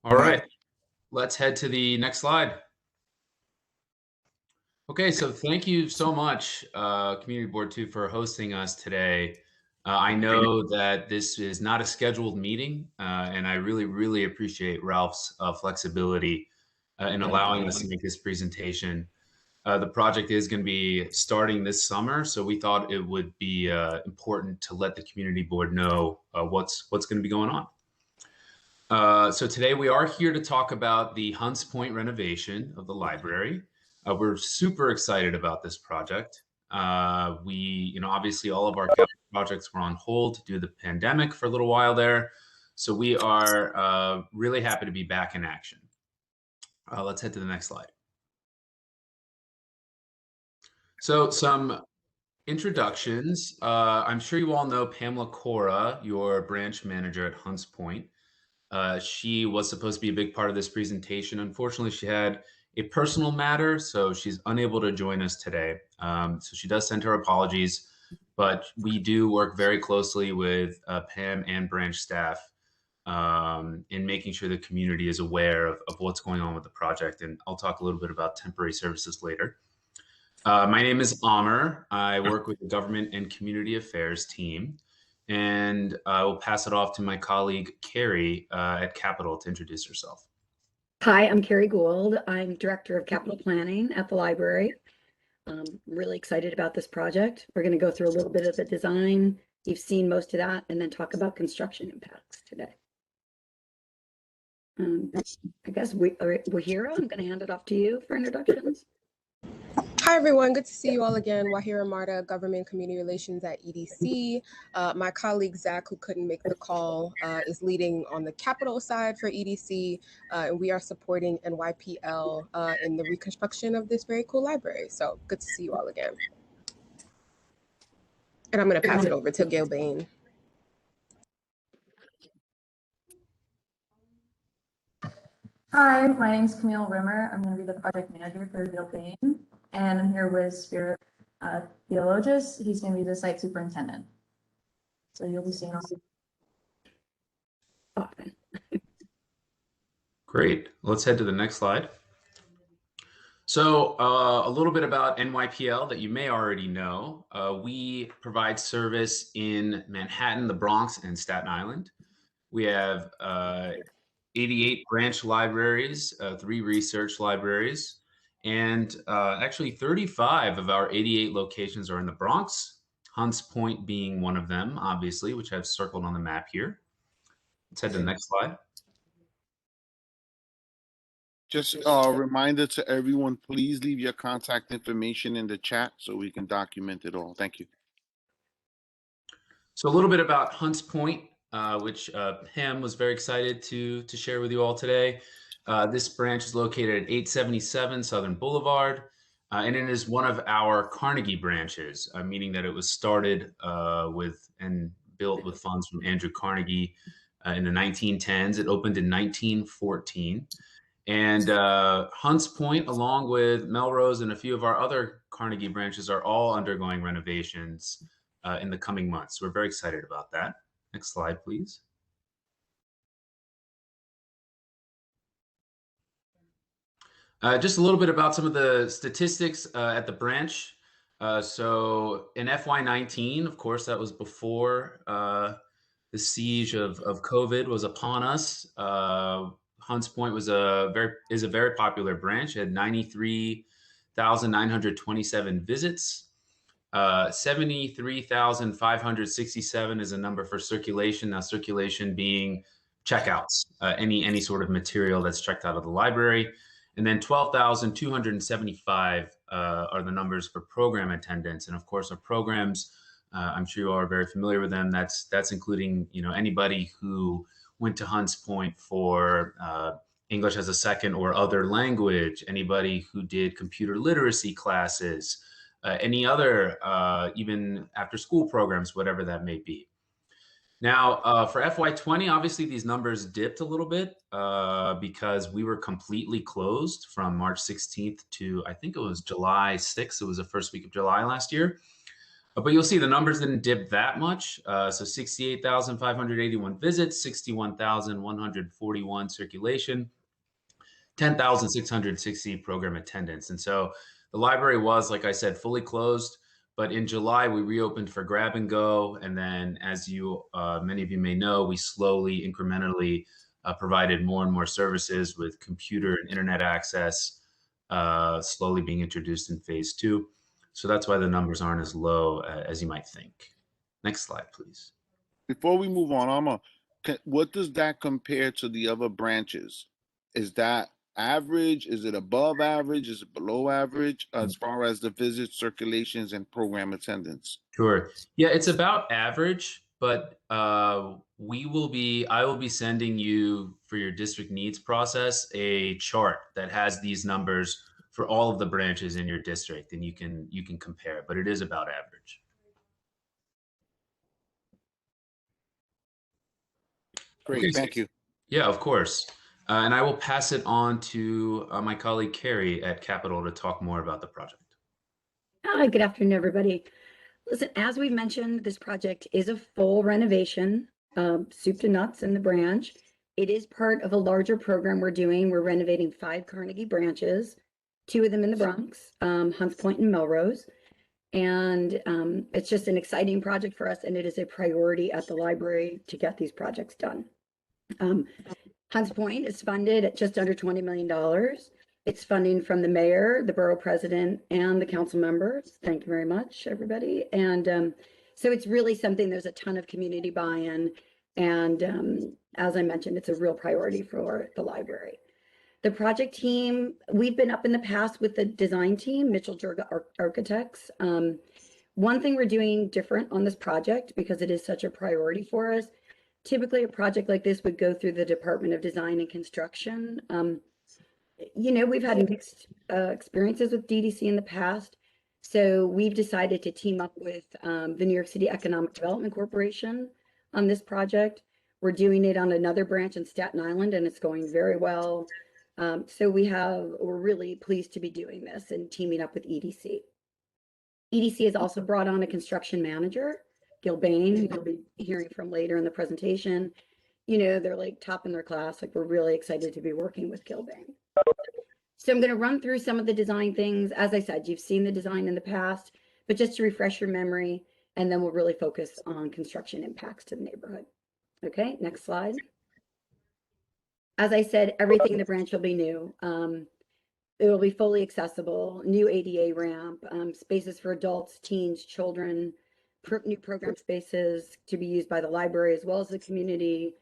All right, let's head to the next slide. Okay, so thank you so much, Community Board 2, for hosting us today. I know that this is not a scheduled meeting, and I really, really appreciate Ralph's flexibility in allowing us to make this presentation. The project is going to be starting this summer, so we thought it would be important to let the Community Board know what's going to be going on. So today we are here to talk about the Hunts Point renovation of the library. We're super excited about this project. Obviously all of our capital projects were on hold due to the pandemic for a little while there. So we are really happy to be back in action. Let's head to the next slide. So some introductions. I'm sure you all know Pamela Cora, your branch manager at Hunts Point. She was supposed to be a big part of this presentation. Unfortunately, she had a personal matter, so she's unable to join us today. So she does send her apologies, but we do work very closely with Pam and branch staff in making sure the community is aware of what's going on with the project. And I'll talk a little bit about temporary services later. My name is Amr. I work with the Government and Community Affairs team. And I will pass it off to my colleague, Carrie, at Capitol to introduce herself. Hi, I'm Carrie Gould. I'm Director of Capital Planning at the library. I'm really excited about this project. We're going to go through a little bit of the design. You've seen most of that, and then talk about construction impacts today. I guess Wahira, I'm going to hand it off to you for introductions. Hi, everyone. Good to see you all again. Wahira Marta, Government Community Relations at EDC. My colleague, Zach, who couldn't make the call, is leading on the capital side for EDC, and we are supporting NYPL in the reconstruction of this very cool library. So good to see you all again. And I'm going to pass it over to Gail Bain. Hi, my name is Camille Rimmer. I'm going to be the project manager for Gail Bain, and I'm here with Spirit Theologist. He's going to be the site superintendent. So you'll be seeing us. Great. Let's head to the next slide. So a little bit about NYPL that you may already know. We provide service in Manhattan, the Bronx, and Staten Island. We have 88 branch libraries, 3 research libraries, and actually 35 of our 88 locations are in the Bronx, Hunts Point being one of them, obviously, which I've circled on the map here. Let's head to the next slide. Just a reminder to everyone, please leave your contact information in the chat so we can document it all. Thank you. So a little bit about Hunts Point, which Pam was very excited to share with you all today. This branch is located at 877 Southern Boulevard, and it is one of our Carnegie branches, meaning that it was started with and built with funds from Andrew Carnegie in the 1910s. It opened in 1914. And Hunts Point, along with Melrose and a few of our other Carnegie branches, are all undergoing renovations in the coming months. We're very excited about that. Next slide, please. Just a little bit about some of the statistics at the branch. So in FY19, of course, that was before the siege of COVID was upon us. Hunts Point is a very popular branch. It had 93,927 visits. 73,567 is a number for circulation. Now, circulation being checkouts, any sort of material that's checked out of the library. And then 12,275 are the numbers for program attendance. And of course, our programs, I'm sure you all are very familiar with them. That's including anybody who went to Hunts Point for English as a second or other language, anybody who did computer literacy classes, any other even after school programs, whatever that may be. Now, for FY20, obviously these numbers dipped a little bit because we were completely closed from March 16th to, I think it was July 6th. It was the first week of July last year. But you'll see the numbers didn't dip that much. So 68,581 visits, 61,141 circulation, 10,660 program attendance. And so the library was, like I said, fully closed. But in July, we reopened for grab and go. And then, as you, many of you may know, we slowly, incrementally provided more and more services with computer and internet access, slowly being introduced in phase 2. So that's why the numbers aren't as low as you might think. Next slide, please. Before we move on, what does that compare to the other branches? Is that average? Is it above average? Is it below average as far as the visits, circulations, and program attendance? Sure. Yeah, it's about average, but I will be sending you for your district needs process a chart that has these numbers for all of the branches in your district, and you can compare, but it is about average. Great, Okay, thank you. Yeah, of course. And I will pass it on to my colleague Carrie at Capitol to talk more about the project. Hi, good afternoon, everybody. Listen, as we mentioned, this project is a full renovation, soup to nuts in the branch. It is part of a larger program we're doing. We're renovating 5 Carnegie branches, 2 of them in the Bronx, Hunts Point and Melrose. And it's just an exciting project for us, and it is a priority at the library to get these projects done. Hunts Point is funded at just under $20 million. It's funding from the mayor, the borough president, and the council members. Thank you very much, everybody. And so it's really something, there's a ton of community buy-in. And as I mentioned, it's a real priority for the library. The project team, we've been up in the past with the design team, Mitchell Jurga Architects. One thing we're doing different on this project, because it is such a priority for us, typically a project like this would go through the Department of Design and Construction. You know, we've had mixed experiences with DDC in the past. So we've decided to team up with the New York City Economic Development Corporation on this project. We're doing it on another branch in Staten Island, and it's going very well. So we're really pleased to be doing this and teaming up with EDC. EDC has also brought on a construction manager, Gil Bain, who you'll be hearing from later in the presentation. You know, they're like top in their class. Like, we're really excited to be working with Gil Bain. So I'm going to run through some of the design things. As I said, you've seen the design in the past, but just to refresh your memory, and then we'll really focus on construction impacts to the neighborhood. Okay, next slide. As I said, everything in the branch will be new. It will be fully accessible, new ADA ramp, spaces for adults, teens, children, new program spaces to be used by the library as well as the community,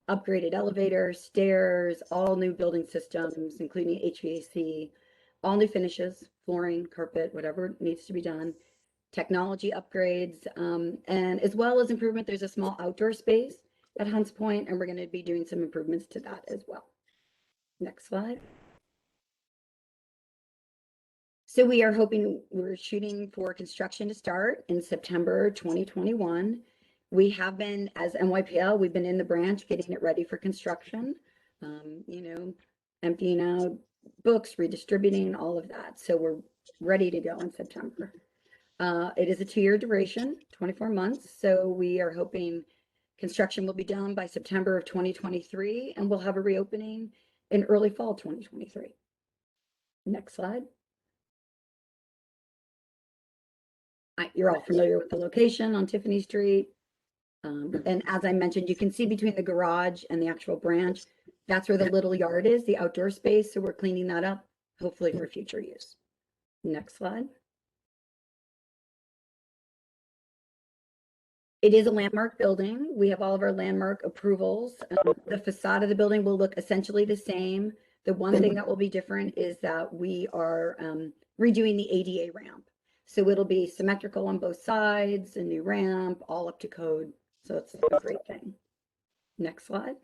upgraded elevators, stairs, all new building systems, including HVAC, all new finishes, flooring, carpet, whatever needs to be done, technology upgrades, and as well as improvement, there's a small outdoor space at Hunts Point, and we're going to be doing some improvements to that as well. Next slide. So we're shooting for construction to start in September 2021. We have been, as NYPL, we've been in the branch getting it ready for construction, you know, emptying out books, redistributing, all of that. So we're ready to go in September. It is a 2-year duration, 24 months. So we are hoping construction will be done by September of 2023, and we'll have a reopening in early fall 2023. Next slide. You're all familiar with the location on Tiffany Street. And as I mentioned, you can see between the garage and the actual branch, that's where the little yard is, the outdoor space. So we're cleaning that up, hopefully for future use. Next slide. It is a landmark building. We have all of our landmark approvals. The facade of the building will look essentially the same. The one thing that will be different is that we are redoing the ADA ramp. So it'll be symmetrical on both sides, a new ramp, all up to code. So it's a great thing. Next slide.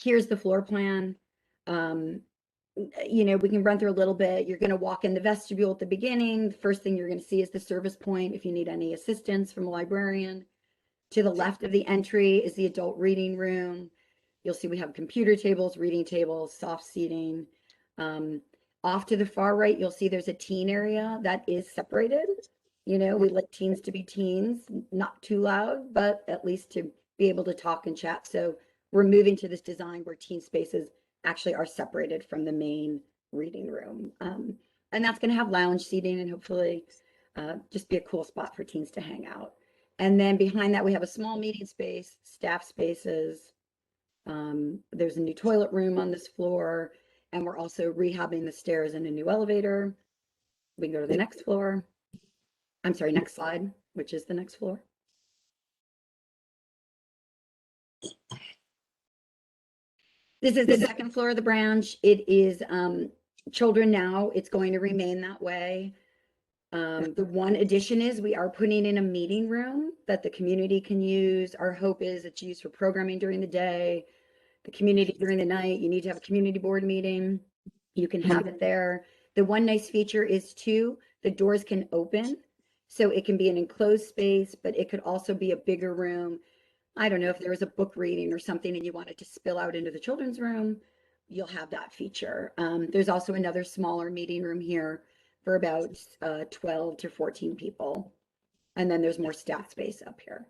Here's the floor plan. You know, we can run through a little bit. You're going to walk in the vestibule at the beginning. The first thing you're going to see is the service point if you need any assistance from a librarian. To the left of the entry is the adult reading room. You'll see we have computer tables, reading tables, soft seating. Off to the far right, you'll see there's a teen area that is separated. You know, we like teens to be teens, not too loud, but at least to be able to talk and chat. So we're moving to this design where teen spaces actually are separated from the main reading room. And that's going to have lounge seating and hopefully just be a cool spot for teens to hang out. And then behind that, we have a small meeting space, staff spaces. There's a new toilet room on this floor, and we're also rehabbing the stairs and a new elevator. We can go to the next floor. I'm sorry, next slide, which is the next floor. This is the second floor of the branch. It is children now. It's going to remain that way. The one addition is we are putting in a meeting room that the community can use. Our hope is it's used for programming during the day, the community during the night. You need to have a community board meeting. You can have it there. The one nice feature is too, the doors can open. So it can be an enclosed space, but it could also be a bigger room. I don't know if there was a book reading or something and you wanted to spill out into the children's room, you'll have that feature. There's also another smaller meeting room here for about 12 to 14 people. And then there's more staff space up here.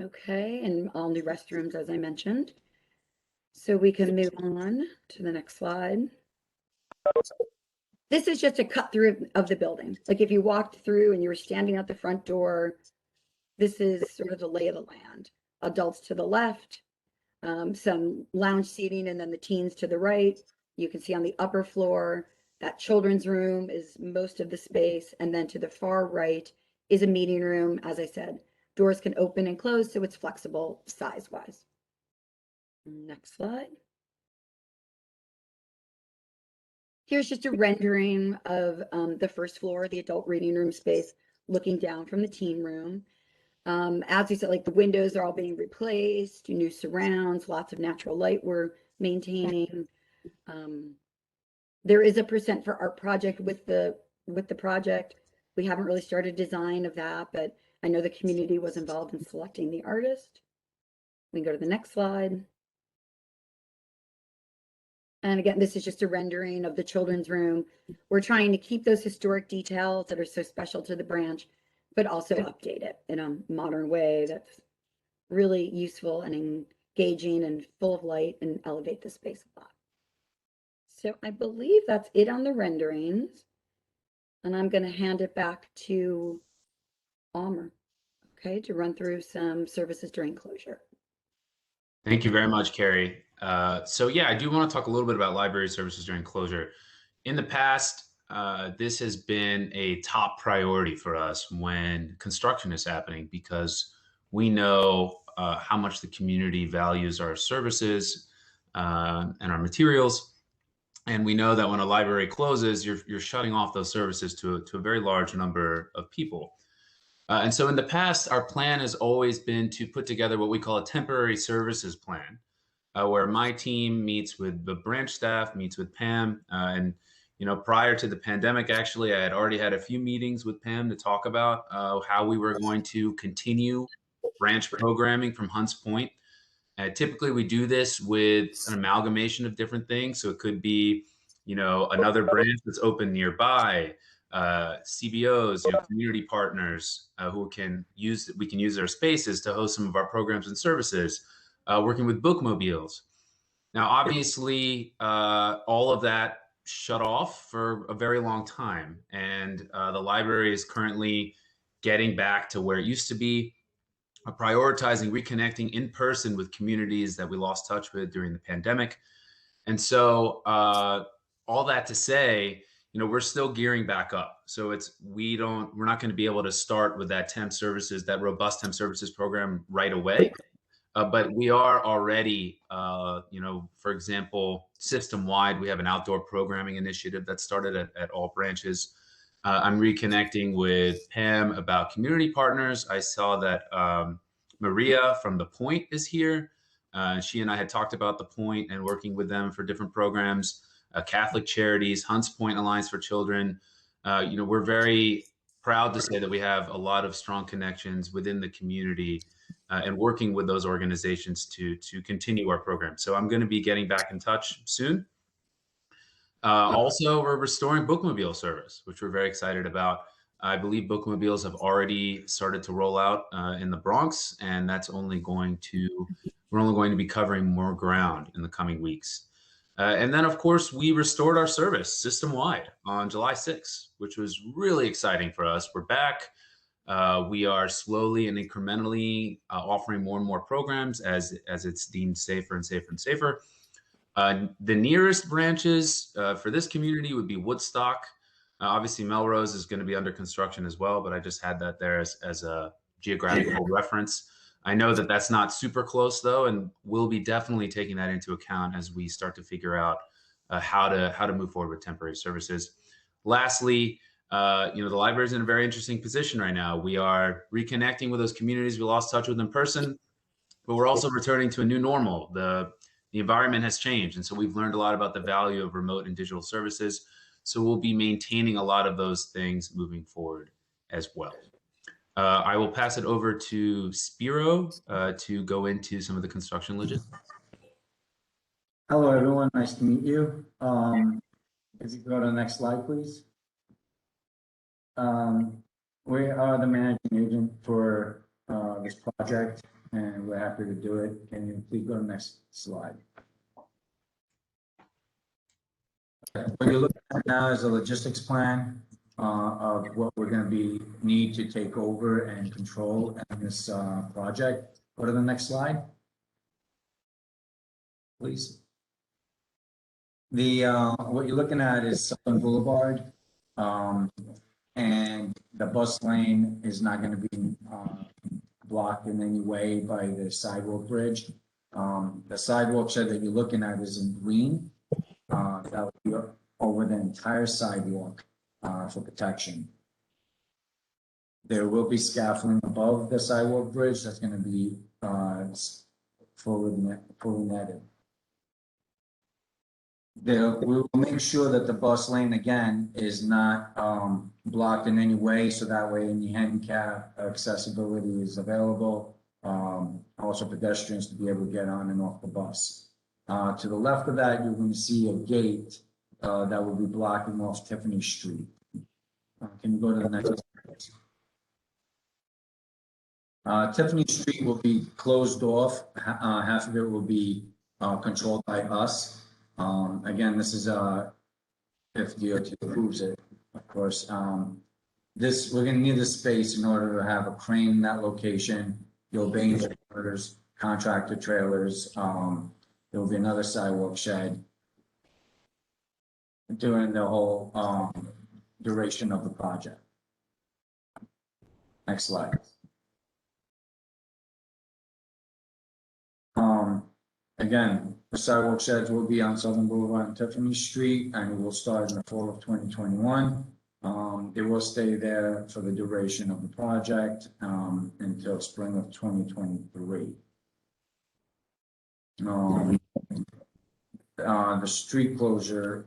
Okay, and all new restrooms, as I mentioned. So we can move on to the next slide. This is just a cut through of the building. Like if you walked through and you were standing at the front door, this is sort of the lay of the land. Adults to the left, some lounge seating, and then the teens to the right. You can see on the upper floor, that children's room is most of the space. And then to the far right is a meeting room. As I said, doors can open and close, so it's flexible size-wise. Next slide. Here's just a rendering of the first floor, the adult reading room space, looking down from the teen room. As we said, like the windows are all being replaced, new surrounds, lots of natural light we're maintaining. There is a % for art project with the project. We haven't really started design of that, but I know the community was involved in selecting the artist. We can go to the next slide. And again, this is just a rendering of the children's room. We're trying to keep those historic details that are so special to the branch, but also update it in a modern way that's really useful and engaging and full of light and elevate the space a lot. So I believe that's it on the renderings. And I'm going to hand it back to Almer, okay, to run through some services during closure. Thank you very much, Carrie. So yeah, I do want to talk a little bit about library services during closure. In the past, this has been a top priority for us when construction is happening because we know how much the community values our services and our materials. And we know that when a library closes, you're shutting off those services to a very large number of people. And so in the past, our plan has always been to put together what we call a temporary services plan, where my team meets with the branch staff, meets with Pam. And, you know, prior to the pandemic, actually, I had already had a few meetings with Pam to talk about how we were going to continue branch programming from Hunts Point. Typically, we do this with an amalgamation of different things. So it could be, you know, another branch that's open nearby, CBOs, you know, community partners who we can use their spaces to host some of our programs and services, working with bookmobiles. Now, obviously, all of that shut off for a very long time. And the library is currently getting back to where it used to be, prioritizing reconnecting in person with communities that we lost touch with during the pandemic. And so all that to say, you know, we're still gearing back up. So we're not going to be able to start with that robust temp services program right away. But we are already, you know, for example, system-wide, we have an outdoor programming initiative that started at all branches. I'm reconnecting with Pam about community partners. I saw that Maria from The Point is here. She and I had talked about The Point and working with them for different programs, Catholic Charities, Hunts Point Alliance for Children. You know, we're very proud to say that we have a lot of strong connections within the community and working with those organizations to continue our program. So I'm going to be getting back in touch soon. Also, we're restoring bookmobile service, which we're very excited about. I believe bookmobiles have already started to roll out in the Bronx, and we're only going to be covering more ground in the coming weeks. And then, of course, we restored our service system-wide on July 6th, which was really exciting for us. We're back. We are slowly and incrementally offering more and more programs as it's deemed safer and safer and safer. The nearest branches for this community would be Woodstock. Obviously, Melrose is going to be under construction as well, but I just had that there as a geographical reference. I know that that's not super close though, and we'll be definitely taking that into account as we start to figure out how to move forward with temporary services. Lastly, the library is in a very interesting position right now. We are reconnecting with those communities we lost touch with in person, but we're also returning to a new normal. The environment has changed, and so we've learned a lot about the value of remote and digital services. So we'll be maintaining a lot of those things moving forward as well. I will pass it over to Spiro to go into some of the construction logistics. Hello, everyone. Nice to meet you. If you go to the next slide, please. We are the managing agent for this project, and we're happy to do it. Can you please go to the next slide? What you're looking at now is a logistics plan of what we're going to need to take over and control in this project. Go to the next slide, please. What you're looking at is Southern Boulevard, and the bus lane is not going to be blocked in any way by the sidewalk bridge. The sidewalk shed that you're looking at is in green. That would be over the entire sidewalk for protection. There will be scaffolding above the sidewalk bridge that's going to be fully netted. We will make sure that the bus lane again is not blocked in any way, so that way any handicap accessibility is available. Also pedestrians to be able to get on and off the bus. To the left of that, you're going to see a gate that will be blocking off Tiffany Street. Can you go to the next slide? Tiffany Street will be closed off. Half of it will be controlled by us. Again, this is if DOT approves it, of course. We're going to need this space in order to have a crane in that location. You'll be orders, contractor trailers. There will be another sidewalk shed during the whole duration of the project. Next slide. Again, the sidewalk sheds will be on Southern Boulevard and Tiffany Street, and it will start in the fall of 2021. It will stay there for the duration of the project until spring of 2023. The street closures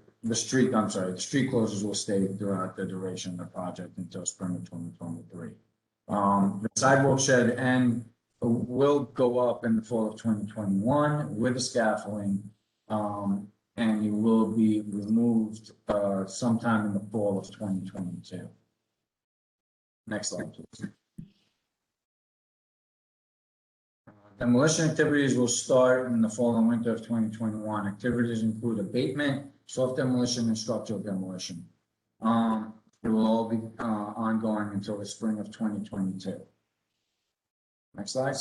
will stay throughout the duration of the project until spring of 2023. The sidewalk shed will go up in the fall of 2021 with the scaffolding, and it will be removed sometime in the fall of 2022. Next slide, please. Demolition activities will start in the fall and winter of 2021. Activities include abatement, soft demolition, and structural demolition. It will all be ongoing until the spring of 2022. Next slide.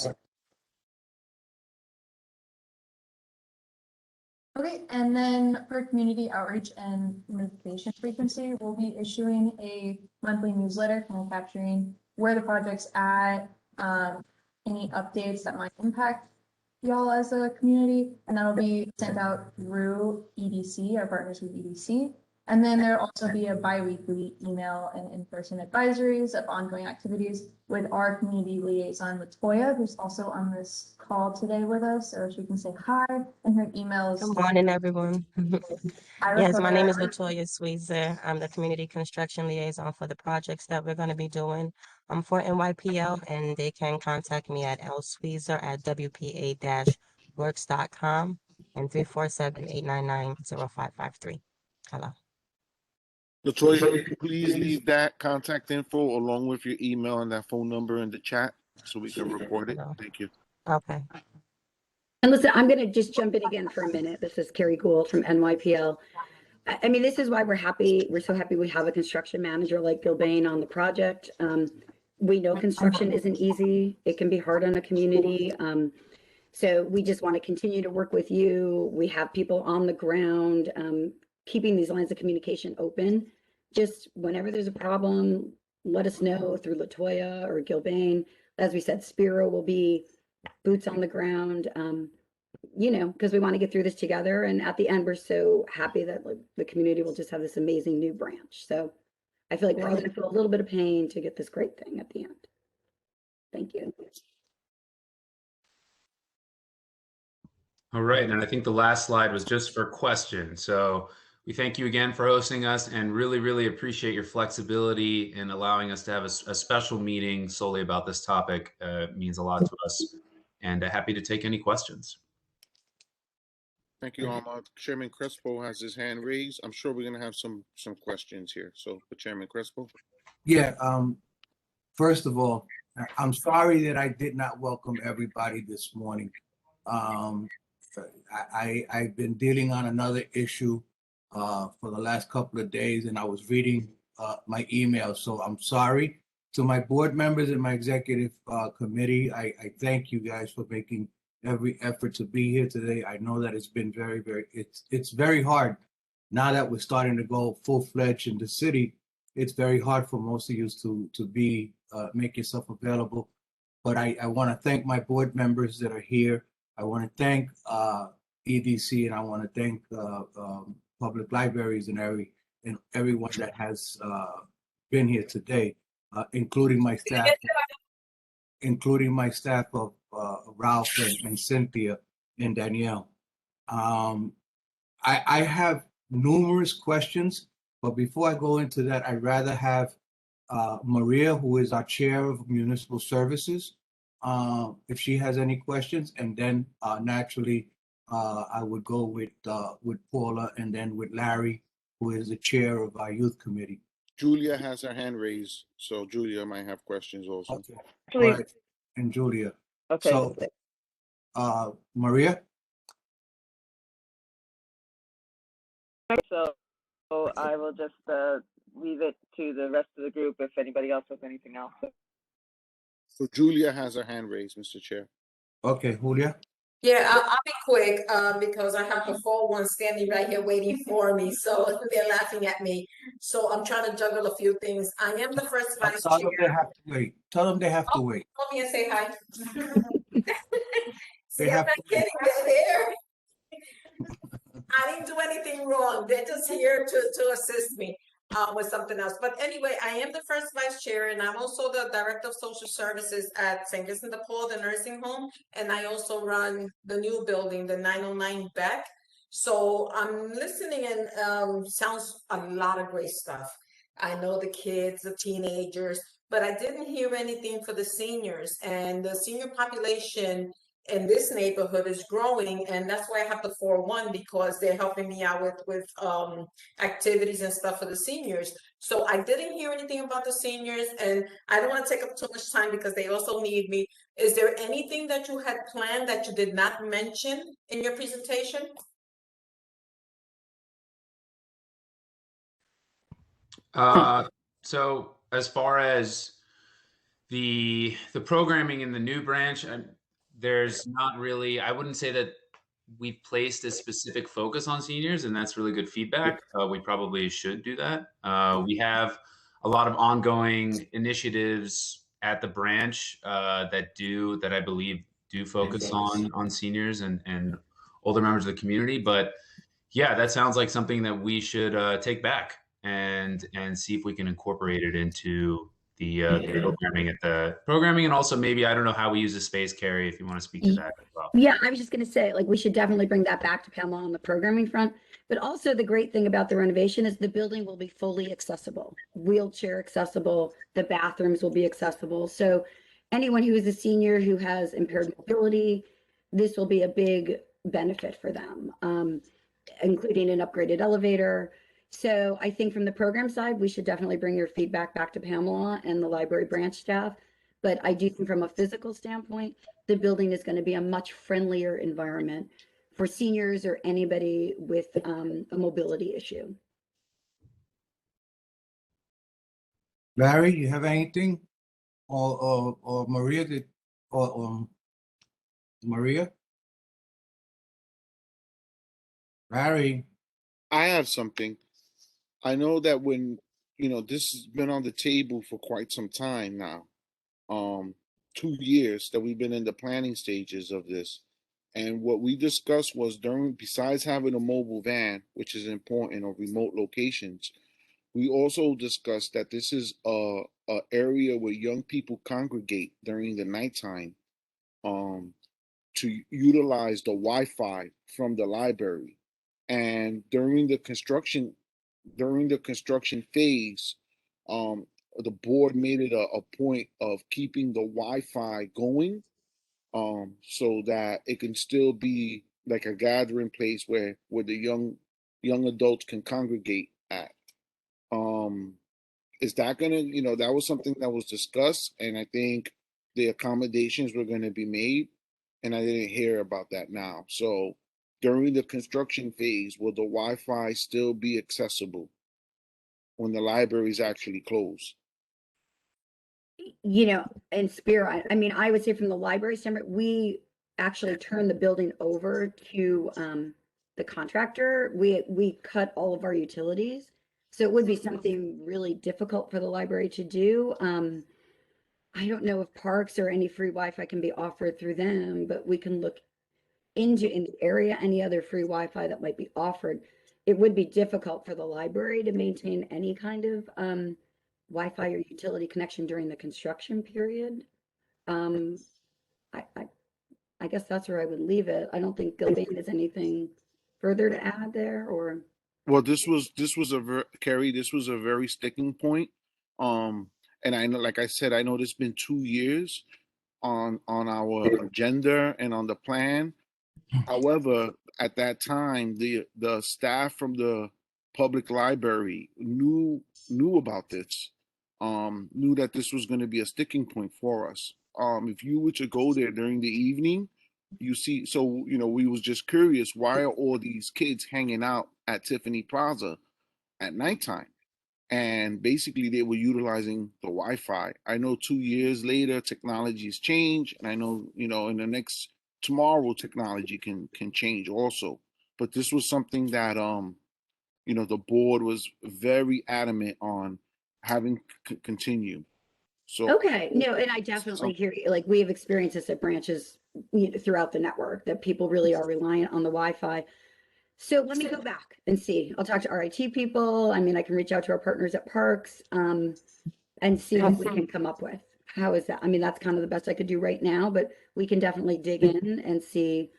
Okay, and then for community outreach and notification frequency, we'll be issuing a monthly newsletter kind of capturing where the project's at, any updates that might impact y'all as a community, and that'll be sent out through EDC, our partners with EDC. And then there'll also be a bi-weekly email and in-person advisories of ongoing activities with our community liaison, Latoya, who's also on this call today with us, or she can say hi, and her email is. Good morning, everyone. Yes, my name is Latoya Sweezer. I'm the community construction liaison for the projects that we're going to be doing for NYPL, and they can contact me at lsweezer@wpa-works.com and 347-899-0553. Hello. Latoya, please leave that contact info along with your email and that phone number in the chat so we can report it. Hello. Thank you. Okay. And listen, I'm going to just jump in again for a minute. This is Carrie Gould from NYPL. I mean, this is why we're happy. We're so happy we have a construction manager like Gilbane on the project. We know construction isn't easy. It can be hard on a community. So we just want to continue to work with you. We have people on the ground, keeping these lines of communication open. Just whenever there's a problem, let us know through Latoya or Gilbane. As we said, Spiro will be boots on the ground, you know, because we want to get through this together. And at the end, we're so happy that like, the community will just have this amazing new branch. So I feel like we're all going to feel a little bit of pain to get this great thing at the end. Thank you. All right, and I think the last slide was just for questions. So we thank you again for hosting us and really, really appreciate your flexibility in allowing us to have a special meeting solely about this topic. It means a lot to us, and happy to take any questions. Thank you, Ahmad. Chairman Crespo has his hand raised. I'm sure we're going to have some questions here. So, Chairman Crespo. Yeah, first of all, I'm sorry that I did not welcome everybody this morning. I've been dealing on another issue for the last couple of days, and I was reading my email, so I'm sorry. To my board members and my executive committee, I thank you guys for making every effort to be here today. I know that it's been it's very hard now that we're starting to go full-fledged in the city. It's very hard for most of you to be make yourself available. But I want to thank my board members that are here. I want to thank EDC, and I want to thank public libraries and everyone that has been here today, including my staff of Ralph and Cynthia and Danielle. I have numerous questions, but before I go into that, I'd rather have Maria, who is our chair of municipal services, if she has any questions, and then naturally I would go with Paula, and then with Larry, who is the chair of our youth committee. Julia has her hand raised, so Julia might have questions also. Okay. All right. And Julia. Okay. So, Maria. So I will just leave it to the rest of the group if anybody else has anything else. So Julia has her hand raised, Mr. Chair. Okay, Julia. Yeah, I'll be quick because I have the full one standing right here waiting for me. So they're laughing at me. So I'm trying to juggle a few things. I am the first vice Tell them they chair. have to wait. Tell them they have to wait. Come here and say hi. See, They I'm have not to kidding. They're there. I didn't do anything wrong. They're just here to assist me with something else. But anyway, I am the first vice chair, and I'm also the director of social services at St. Vincent de Paul, the nursing home. And I also run the new building, the 909 Beck. So I'm listening, and sounds a lot of great stuff. I know the kids, the teenagers, but I didn't hear anything for the seniors, and the senior population in this neighborhood is growing, and that's why I have the 4-1, because they're helping me out with activities and stuff for the seniors. So I didn't hear anything about the seniors, and I don't want to take up too much time because they also need me. Is there anything that you had planned that you did not mention in your presentation? So as far as the programming in the new branch, there's not really, I wouldn't say that we've placed a specific focus on seniors, and that's really good feedback. We probably should do that. We have a lot of ongoing initiatives at the branch that I believe do focus on seniors and older members of the community. But yeah, that sounds like something that we should take back and see if we can incorporate it into the programming and also maybe, I don't know how we use the space, Carrie, if you want to speak to that as well. Yeah, I was just going to say, like, we should definitely bring that back to Pamela on the programming front. But also the great thing about the renovation is the building will be fully accessible, wheelchair accessible, the bathrooms will be accessible. So anyone who is a senior who has impaired mobility, this will be a big benefit for them, including an upgraded elevator. So I think from the program side, we should definitely bring your feedback back to Pamela and the library branch staff. But I do think from a physical standpoint, the building is going to be a much friendlier environment for seniors or anybody with a mobility issue. Larry, you have anything? Or Maria, or Maria? Larry, I have something. I know that when, this has been on the table for quite some time now, 2 years that we've been in the planning stages of this. And what we discussed was besides having a mobile van, which is important, or remote locations, we also discussed that this is a area where young people congregate during the nighttime, um, to utilize the Wi-Fi from the library. And during the construction phase, the board made it a point of keeping the Wi-Fi going, so that it can still be like a gathering place where the young adults can congregate at. Um, is that gonna, that was something that was discussed, and I think the accommodations were gonna be made, and I didn't hear about that now. So during the construction phase, will the Wi-Fi still be accessible when the library is actually closed? In spirit, I mean, I would say from the library standpoint, we actually turned the building over to the contractor. We cut all of our utilities. So it would be something really difficult for the library to do. I don't know if parks or any free Wi-Fi can be offered through them, but we can look into in the area any other free Wi-Fi that might be offered. It would be difficult for the library to maintain any kind of Wi-Fi or utility connection during the construction period. Um, I, I, I guess that's where I would leave it. I don't think Gilbane has anything further to add there, or Well, this was Carrie. This was a very sticking point. And I know, like I said, I know there's been 2 years on our agenda and on the plan. However, at that time, the staff from the public library knew about this, knew that this was going to be a sticking point for us. If you were to go there during the evening, you see, so we was just curious, why are all these kids hanging out at Tiffany Plaza at nighttime? And basically, they were utilizing the Wi-Fi. I know 2 years later, technologies change, and I know, in the next tomorrow, technology can change also. But this was something that the board was very adamant on having continue. So okay, no, and I definitely some, hear you. Like we have experienced this at branches throughout the network that people really are reliant on the Wi-Fi. So let me go back and see. I'll talk to RIT people. I mean, I can reach out to our partners at parks, and see what we can come up with. How is that? I mean, that's kind of the best I could do right now, but we can definitely dig in and see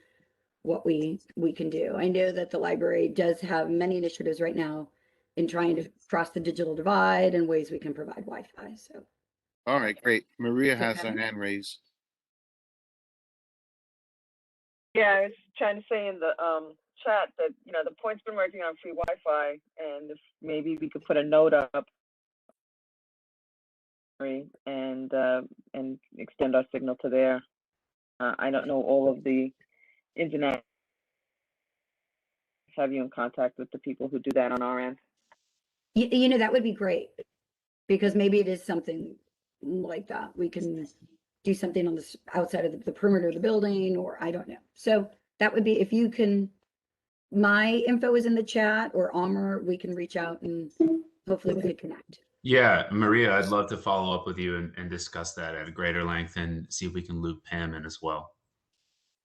what we can do. I know that the library does have many initiatives right now in trying to cross the digital divide and ways we can provide Wi-Fi. So, all right, great. Maria has her okay. hand raised. Yeah, I was trying to say in the chat that the point's been working on free Wi-Fi, and if maybe we could put a note up and extend our signal to there. I don't know all of the ins and outs. Have you in contact with the people who do that on our end? That would be great because maybe it is something like that. We can do something on the outside of the perimeter of the building, or I don't know. So that would be if you can. My info is in the chat, or Amr, we can reach out and hopefully we could connect. Yeah, Maria, I'd love to follow up with you and discuss that at a greater length and see if we can loop Pam in as well.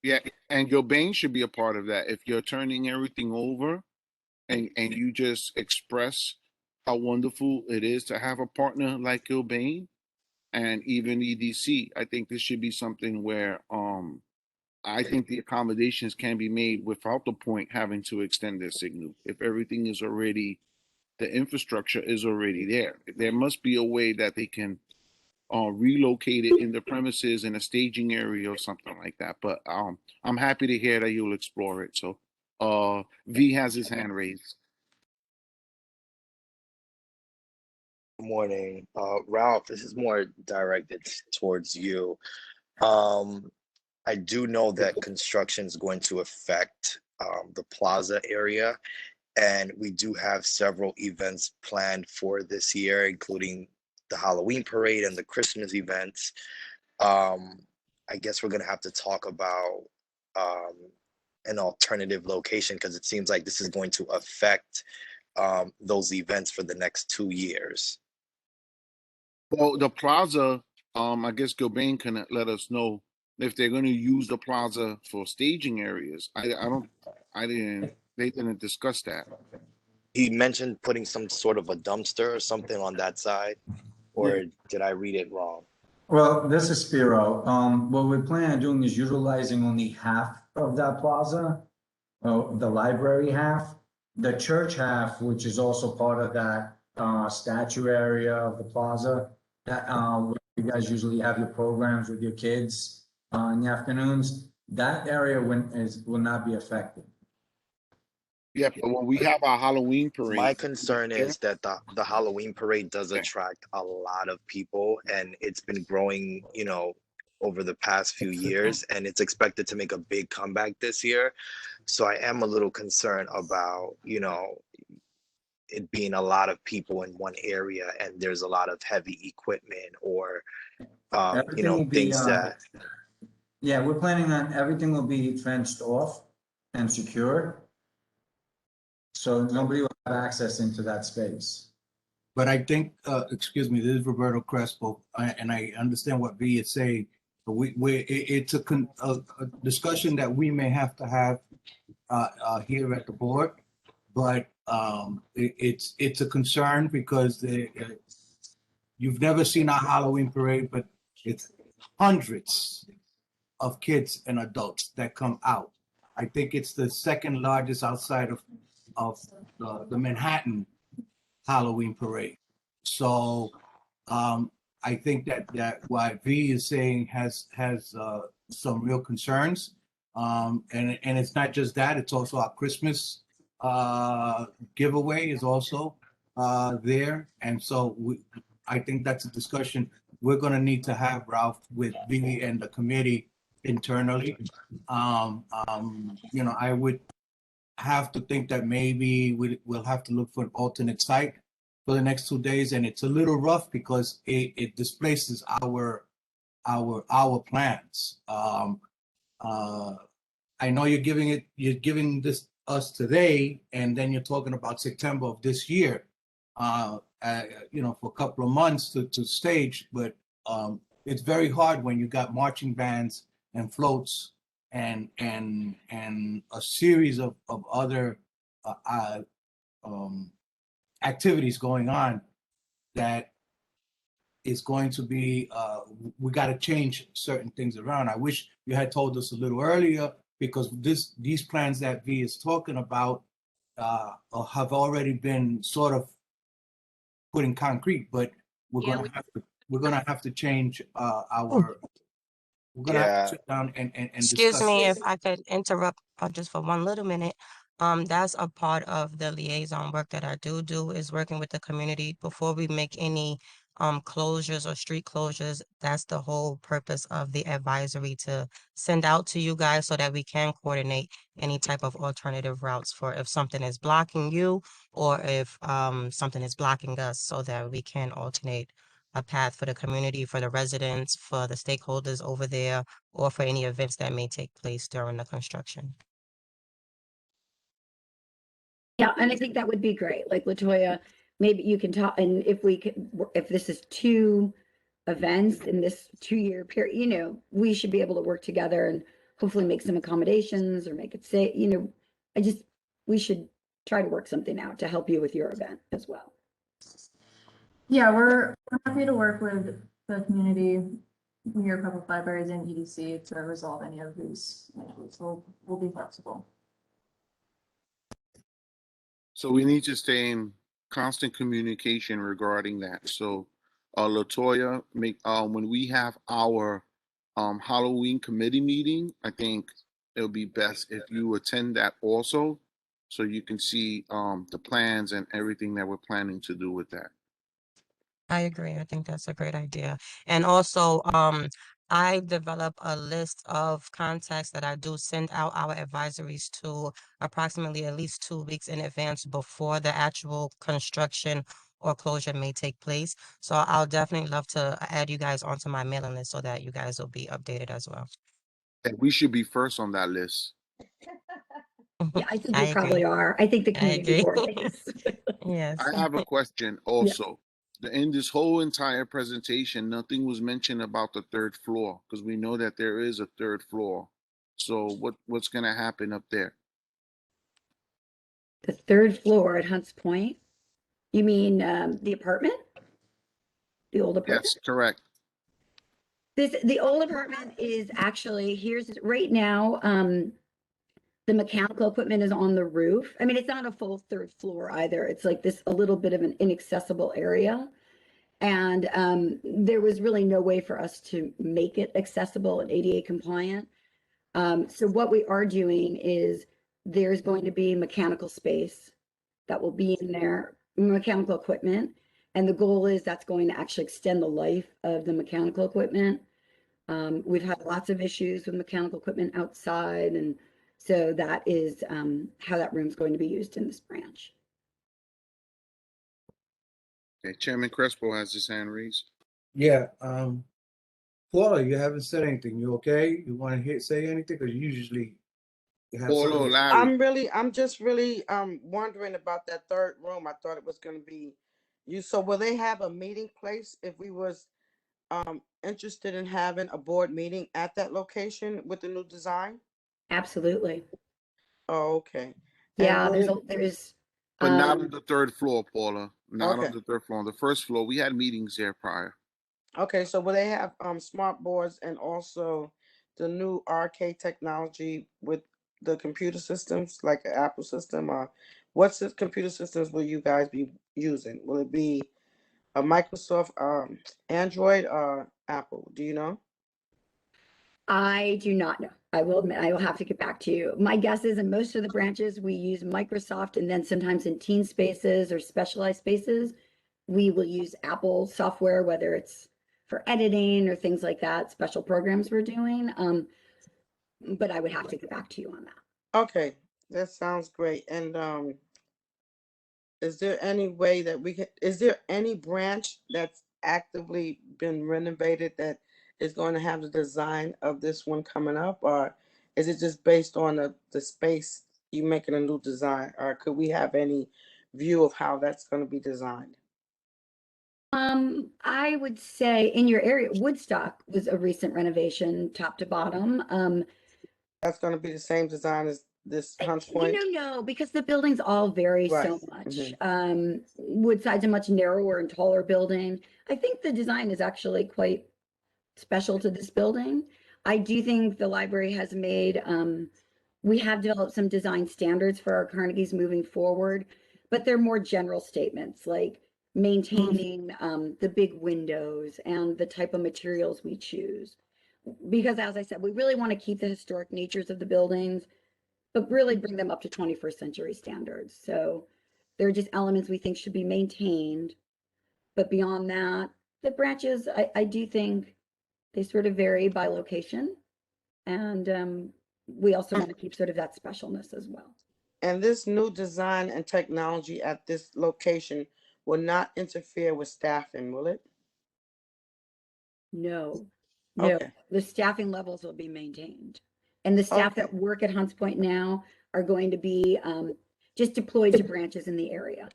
Yeah, and Gilbane should be a part of that. If you're turning everything over, and you just express how wonderful it is to have a partner like Gilbane and even EDC, I think this should be something where I think the accommodations can be made without the point having to extend their signal. If everything is already, the infrastructure is already there. There must be a way that they can relocate it in the premises in a staging area or something like that. But I'm happy to hear that you'll explore it. So V has his hand raised. Morning. Ralph, this is more directed towards you. Um, I do know that construction is going to affect the plaza area, and we do have several events planned for this year, including the Halloween parade and the Christmas events. Um, I guess we're gonna have to talk about um, an alternative location because it seems like this is going to affect those events for the next 2 years. Well, the plaza, I guess Gilbane can let us know if they're going to use the plaza for staging areas. They didn't discuss that. He mentioned putting some sort of a dumpster or something on that side, Yeah. or did I read it wrong? Well, this is Spiro. What we plan on doing is utilizing only half of that plaza, the library half. The church half, which is also part of that statue area of the plaza, that where you guys usually have your programs with your kids in the afternoons, that area will not be affected. Yeah, but when we have our Halloween My parade, concern is that the Halloween parade does okay. attract a lot of people, and it's been growing, over the past few years, and it's expected to make a big comeback this year. So I am a little concerned about, it being a lot of people in one area and there's a lot of heavy equipment or, Everything will be, things that, yeah, we're planning on everything will be fenced off and secure. So nobody will have access into that space. But I think, excuse me, this is Roberto Crespo, and I understand what V is saying. But it's a discussion that we may have to have here at the board, but it's a concern because you've never seen a Halloween parade, but it's hundreds of kids and adults that come out. I think it's the second largest outside of the Manhattan Halloween parade. So I think that what V is saying has some real concerns. And it's not just that; it's also our Christmas giveaway is also there, and so I think that's a discussion we're going to need to have, Ralph, with V and the committee internally. I would have to think that maybe we'll have to look for an alternate site for the next 2 days, and it's a little rough because it displaces our plans. I know you're giving this us today, and then you're talking about September of this year, for a couple of months to stage, but it's very hard when you got marching bands and floats and a series of other activities going on that is going to be we got to change certain things around. I wish you had told us a little earlier because these plans that V is talking about have already been sort of put in concrete, but we're gonna have to change our we're gonna have to yeah, sit down and Excuse discuss me it. if I could interrupt just for one little minute. That's a part of the liaison work that I do is working with the community before we make any closures or street closures. That's the whole purpose of the advisory to send out to you guys so that we can coordinate any type of alternative routes for if something is blocking you or if something is blocking us so that we can alternate a path for the community, for the residents, for the stakeholders over there, or for any events that may take place during the construction. Yeah, and I think that would be great. Like Latoya, maybe you can talk, and if this is two events in this 2 year period, we should be able to work together and hopefully make some accommodations or make it say, we should try to work something out to help you with your event as well. Yeah, we're happy to work with the community, your public libraries and EDC to resolve any of these issues. So we'll be flexible. So we need to stay in constant communication regarding that. So, Latoya, when we have our Halloween committee meeting, I think it'll be best if you attend that also, so you can see the plans and everything that we're planning to do with that. I agree. I think that's a great idea. And also, I develop a list of contacts that I do send out our advisories to approximately at least 2 weeks in advance before the actual construction or closure may take place. So I'll definitely love to add you guys onto my mailing list so that you guys will be updated as well. And we should be first on that list. Yeah, I think I we probably agree. are. I think the I community agree. board is. Yes. I have a question Yeah. also. In this whole entire presentation, nothing was mentioned about the third floor because we know that there is a third floor. So what's gonna happen up there? The third floor at Hunts Point. You mean the apartment? The old apartment? Yes, correct. The old apartment is actually, here's right now, the mechanical equipment is on the roof. I mean, it's not a full third floor either. It's like this, a little bit of an inaccessible area. And there was really no way for us to make it accessible and ADA compliant. So what we are doing is there's going to be mechanical space that will be in there, mechanical equipment. And the goal is that's going to actually extend the life of the mechanical equipment. We've had lots of issues with mechanical equipment outside. And so that is how that room's going to be used in this branch. Okay, Chairman Crespo has his hand raised. Yeah, Paula, you haven't said anything. You okay? You want to say anything? Because usually you have Paul or something. Larry? I'm just really wondering about that third room. I thought it was gonna be you. So will they have a meeting place if we was interested in having a board meeting at that location with the new design? Absolutely. Oh, okay. And Yeah, will it, there's, But not on the third floor, Paula. Not on okay. the third floor. On the first floor, we had meetings there prior. Okay, so will they have smart boards and also the new arcade technology with the computer systems, like an Apple system, or what's the computer systems will you guys be using? Will it be a Microsoft Android or Apple? Do you know? I do not know. I will admit, I will have to get back to you. My guess is in most of the branches, we use Microsoft, and then sometimes in teen spaces or specialized spaces, we will use Apple software, whether it's for editing or things like that, special programs we're doing. But I would have to get back to you on that. Okay, that sounds great. And is there any way that we can, is there any branch that's actively been renovated that is going to have the design of this one coming up? Or is it just based on the space you making a new design? Or could we have any view of how that's going to be designed? I would say in your area, Woodstock was a recent renovation, top to bottom. That's going to be the same design as this Hunts Point? No, because the buildings all vary Right. so much. Mhm. Woodside's a much narrower and taller building. I think the design is actually quite special to this building. I do think the library has made, we have developed some design standards for our Carnegies moving forward, but they're more general statements like maintaining the big windows and the type of materials we choose. Because as I said, we really want to keep the historic natures of the buildings, but really bring them up to 21st century standards. So there are just elements we think should be maintained. But beyond that, the branches, I do think they sort of vary by location. And we also want to keep sort of that specialness as well. And this new design and technology at this location will not interfere with staffing, will it? No, no, Okay. the staffing levels will be maintained. And the staff Okay. that work at Hunts Point now are going to be just deployed to branches in the area.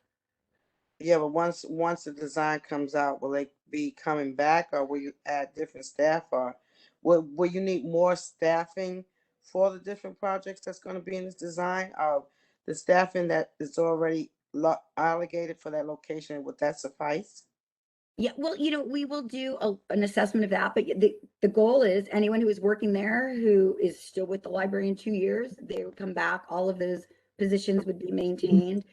Yeah, but once the design comes out, will they be coming back, or will you add different staff, or will you need more staffing for the different projects that's going to be in this design? Or the staffing that is already allocated for that location, would that suffice? Yeah, well, we will do an assessment of that, but the goal is anyone who is working there who is still with the library in 2 years, they would come back, all of those positions would be maintained.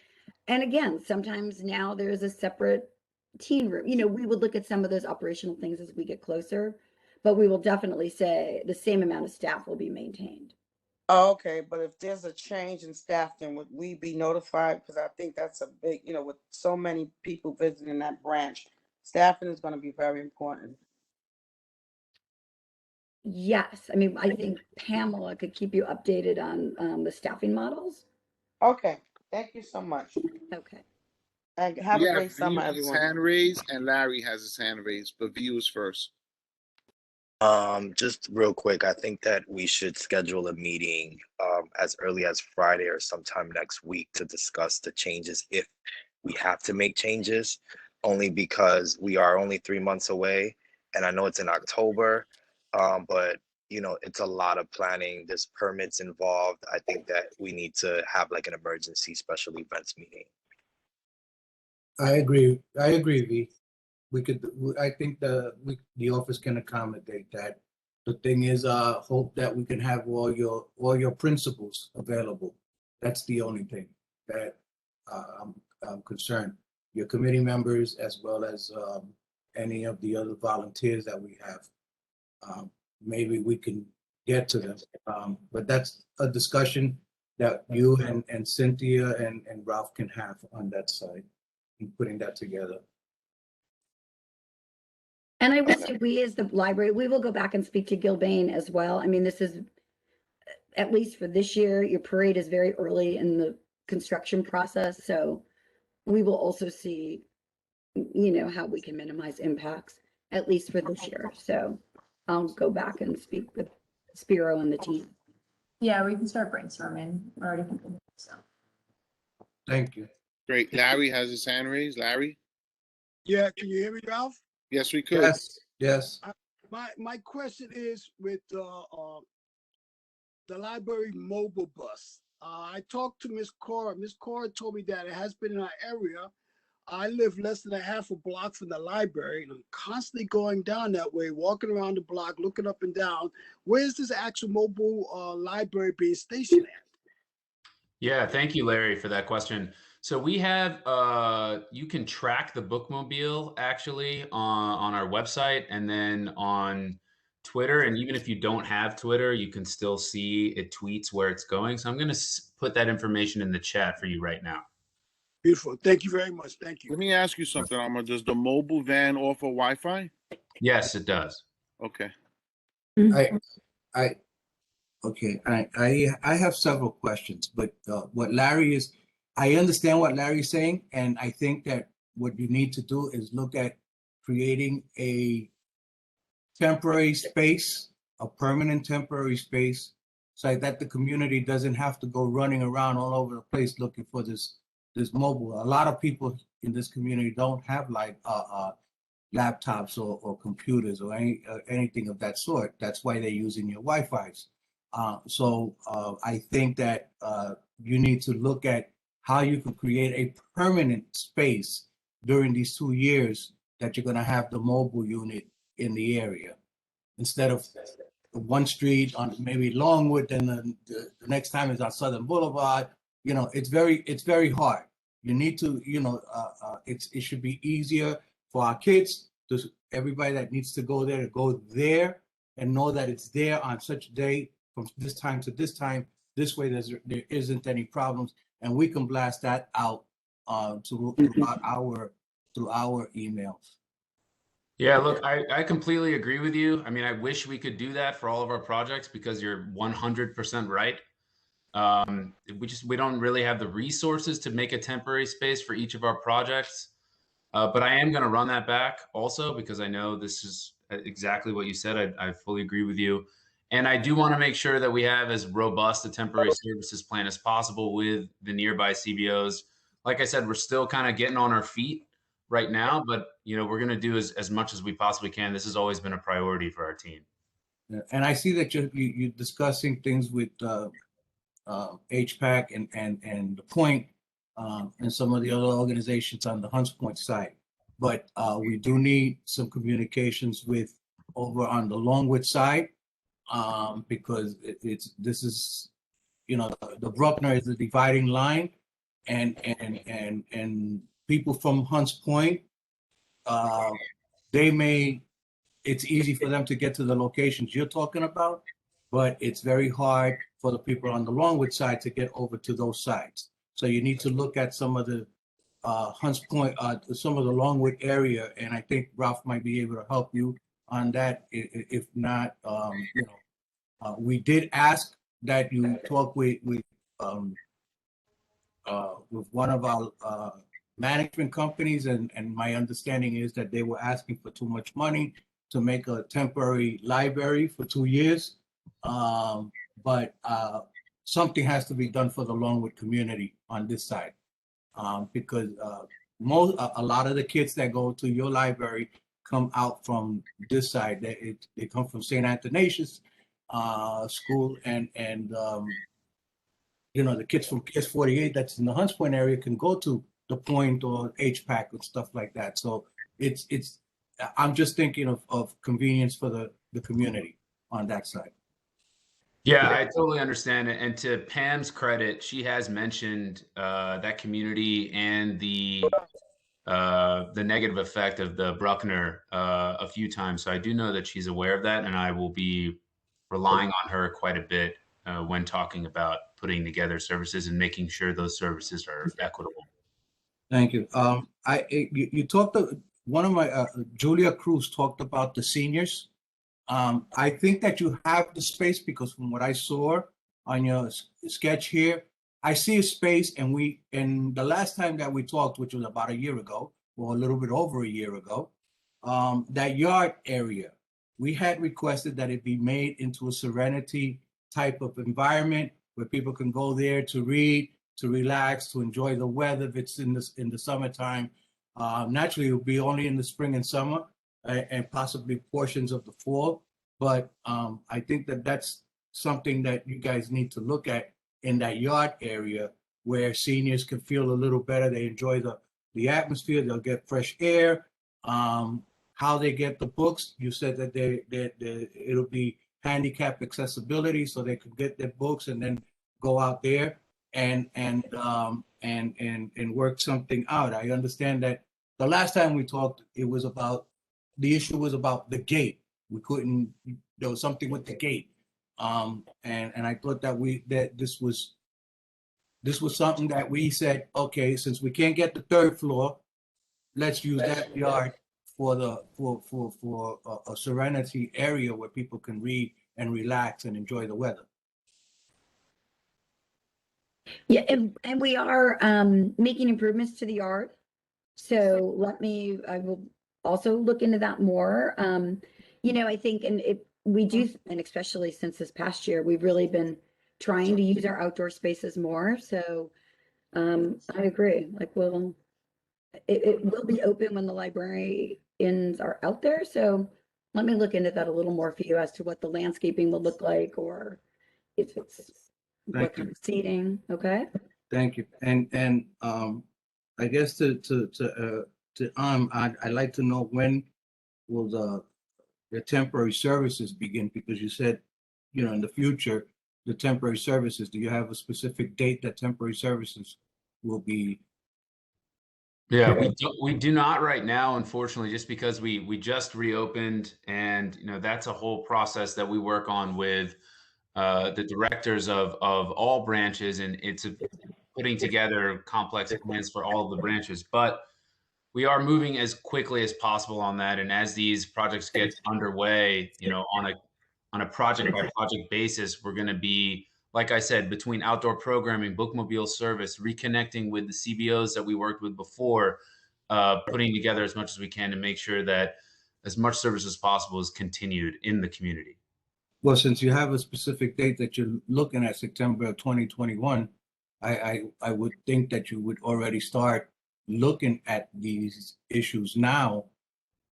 And again, sometimes now there's a separate teen room. We would look at some of those operational things as we get closer, but we will definitely say the same amount of staff will be maintained. Oh, okay, but if there's a change in staff, then would we be notified? Because I think that's a big, with so many people visiting that branch, Staffing is going to be very important. Yes, I mean, I think Pamela could keep you updated on the staffing models. Okay, thank you so much. Okay. And have We a have great summer, V with his everyone. hand raised, and Larry has his hand raised, but V was first. Just real quick, I think that we should schedule a meeting as early as Friday or sometime next week to discuss the changes if we have to make changes, only because we are only 3 months away, and I know it's in October, but you know, it's a lot of planning. There's permits involved. I think that we need to have like an emergency special events meeting. I agree. I agree, V. We could, I think the office can accommodate that. The thing is, hope that we can have all your principals available. That's the only thing that I'm concerned. Your committee members, as well as any of the other volunteers that we have. Maybe we can get to them. But that's a discussion that you and Cynthia and Ralph can have on that side, in putting that together. And I will say, we as the library, we will go back and speak to Gilbane as well. I mean, this is, at least for this year, your parade is very early in the construction process. So we will also see, you know, how we can minimize impacts, at least for this year. So I'll go back and speak with Spiro and the team. Yeah, we can start brainstorming. We're already thinking, so. Thank you. Great. Larry has his hand raised. Larry? Yeah, can you hear me, Ralph? Yes, we could. Yes, yes. My question is with the library mobile bus. I talked to Miss Cora. Miss Cora told me that it has been in our area. I live less than a half a block from the library, and I'm constantly going down that way, walking around the block, looking up and down. Where's this actual mobile library being stationed at? Yeah, thank you, Larry, for that question. So we have you can track the bookmobile actually on our website and then on Twitter. And even if you don't have Twitter, you can still see it tweets where it's going. So I'm going to put that information in the chat for you right now. Beautiful. Thank you very much. Thank you. Let me ask you something, Alma. Does the mobile van offer Wi-Fi? Yes, it does. Okay. Okay, I have several questions, but what Larry is, I understand what Larry's saying, and I think that what you need to do is look at creating a temporary space, a permanent temporary space, so that the community doesn't have to go running around all over the place looking for this mobile. A lot of people in this community don't have like laptops or computers or anything of that sort. That's why they're using your Wi-Fi's. So I think that you need to look at how you can create a permanent space during these 2 years that you're going to have the mobile unit in the area, instead of one street on maybe Longwood, and the next time is on Southern Boulevard. You know, it's very hard. You need to, you know, it should be easier for our kids, everybody that needs to go there and know that it's there on such a day from this time to this time. This way there isn't any problems, and we can blast that out through our emails. Yeah, look, I completely agree with you. I mean, I wish we could do that for all of our projects because you're 100% right. We don't really have the resources to make a temporary space for each of our projects. But I am going to run that back also because I know this is exactly what you said. I fully agree with you. And I do want to make sure that we have as robust a temporary services plan as possible with the nearby CBOs. Like I said, we're still kind of getting on our feet right now, but you know, we're going to do as much as we possibly can. This has always been a priority for our team. And I see that you're discussing things with HPAC and the Point and some of the other organizations on the Hunts Point side. But we do need some communications with over on the Longwood side because this is, you know, the Bruckner is the dividing line, and people from Hunts Point, it's easy for them to get to the locations you're talking about, but it's very hard for the people on the Longwood side to get over to those sides. So you need to look at some of the Hunts Point, some of the Longwood area, and I think Ralph might be able to help you on that. If not, we did ask that you talk with one of our management companies, and my understanding is that they were asking for too much money to make a temporary library for 2 years. But something has to be done for the Longwood community on this side, because a lot of the kids that go to your library come out from this side. They come from St. Athanasius school, and the kids from PS 48 that's in the Hunts Point area can go to the Point or HPAC and stuff like that. So I'm just thinking of convenience for the community on that side. Yeah, I totally understand it. And to Pam's credit, she has mentioned that community and the negative effect of the Bruckner a few times. So I do know that she's aware of that, and I will be relying on her quite a bit when talking about putting together services and making sure those services are equitable. Thank you. You talked. One of my Julia Cruz talked about the seniors. I think that you have the space, because from what I saw on your sketch here, I see a space, and the last time that we talked, which was about a year ago, or a little bit over a year ago, that yard area, we had requested that it be made into a serenity type of environment where people can go there to read, to relax, to enjoy the weather. If it's in the summertime, naturally it will be only in the spring and summer, and possibly portions of the fall. But I think that that's something that you guys need to look at in that yard area, where seniors can feel a little better. They enjoy the atmosphere. They'll get fresh air. How they get the books, you said that it'll be handicap accessibility, so they could get their books and then go out there and work something out. I understand that the last time we talked, the issue was about the gate. There was something with the gate. And I thought that this was something that we said, okay, since we can't get the third floor, let's use that yard for a serenity area where people can read and relax and enjoy the weather. Yeah, and we are making improvements to the yard. So I will also look into that more. I think, and especially since this past year, we've really been trying to use our outdoor spaces more. So I agree. Like it will be open when the librarians are out there. So let me look into that a little more for you as to what the landscaping will look like, or if it's what kind of seating. Okay. Thank you. And I guess I'd like to know, when will the temporary services begin? Because you said, in the future, the temporary services, do you have a specific date that temporary services will be? Yeah, we do not right now, unfortunately, just because we just reopened, and that's a whole process that we work on with the directors of all branches, and it's putting together complex plans for all of the branches. But we are moving as quickly as possible on that, and as these projects get underway, on a project by project basis, we're going to be, like I said, between outdoor programming, bookmobile service, reconnecting with the CBOs that we worked with before, putting together as much as we can to make sure that as much service as possible is continued in the community. Well, since you have a specific date that you're looking at, September of 2021, I would think that you would already start looking at these issues now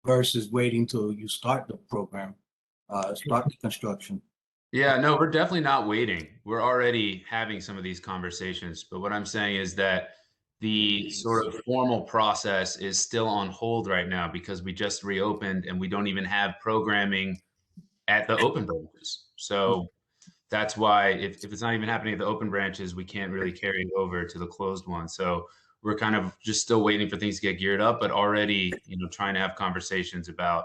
versus waiting till you start the program, start the construction. Yeah, no, we're definitely not waiting. We're already having some of these conversations. But what I'm saying is that the sort of formal process is still on hold right now because we just reopened and we don't even have programming at the open branches. So that's why if it's not even happening at the open branches, we can't really carry it over to the closed ones. So we're kind of just still waiting for things to get geared up, but already, trying to have conversations about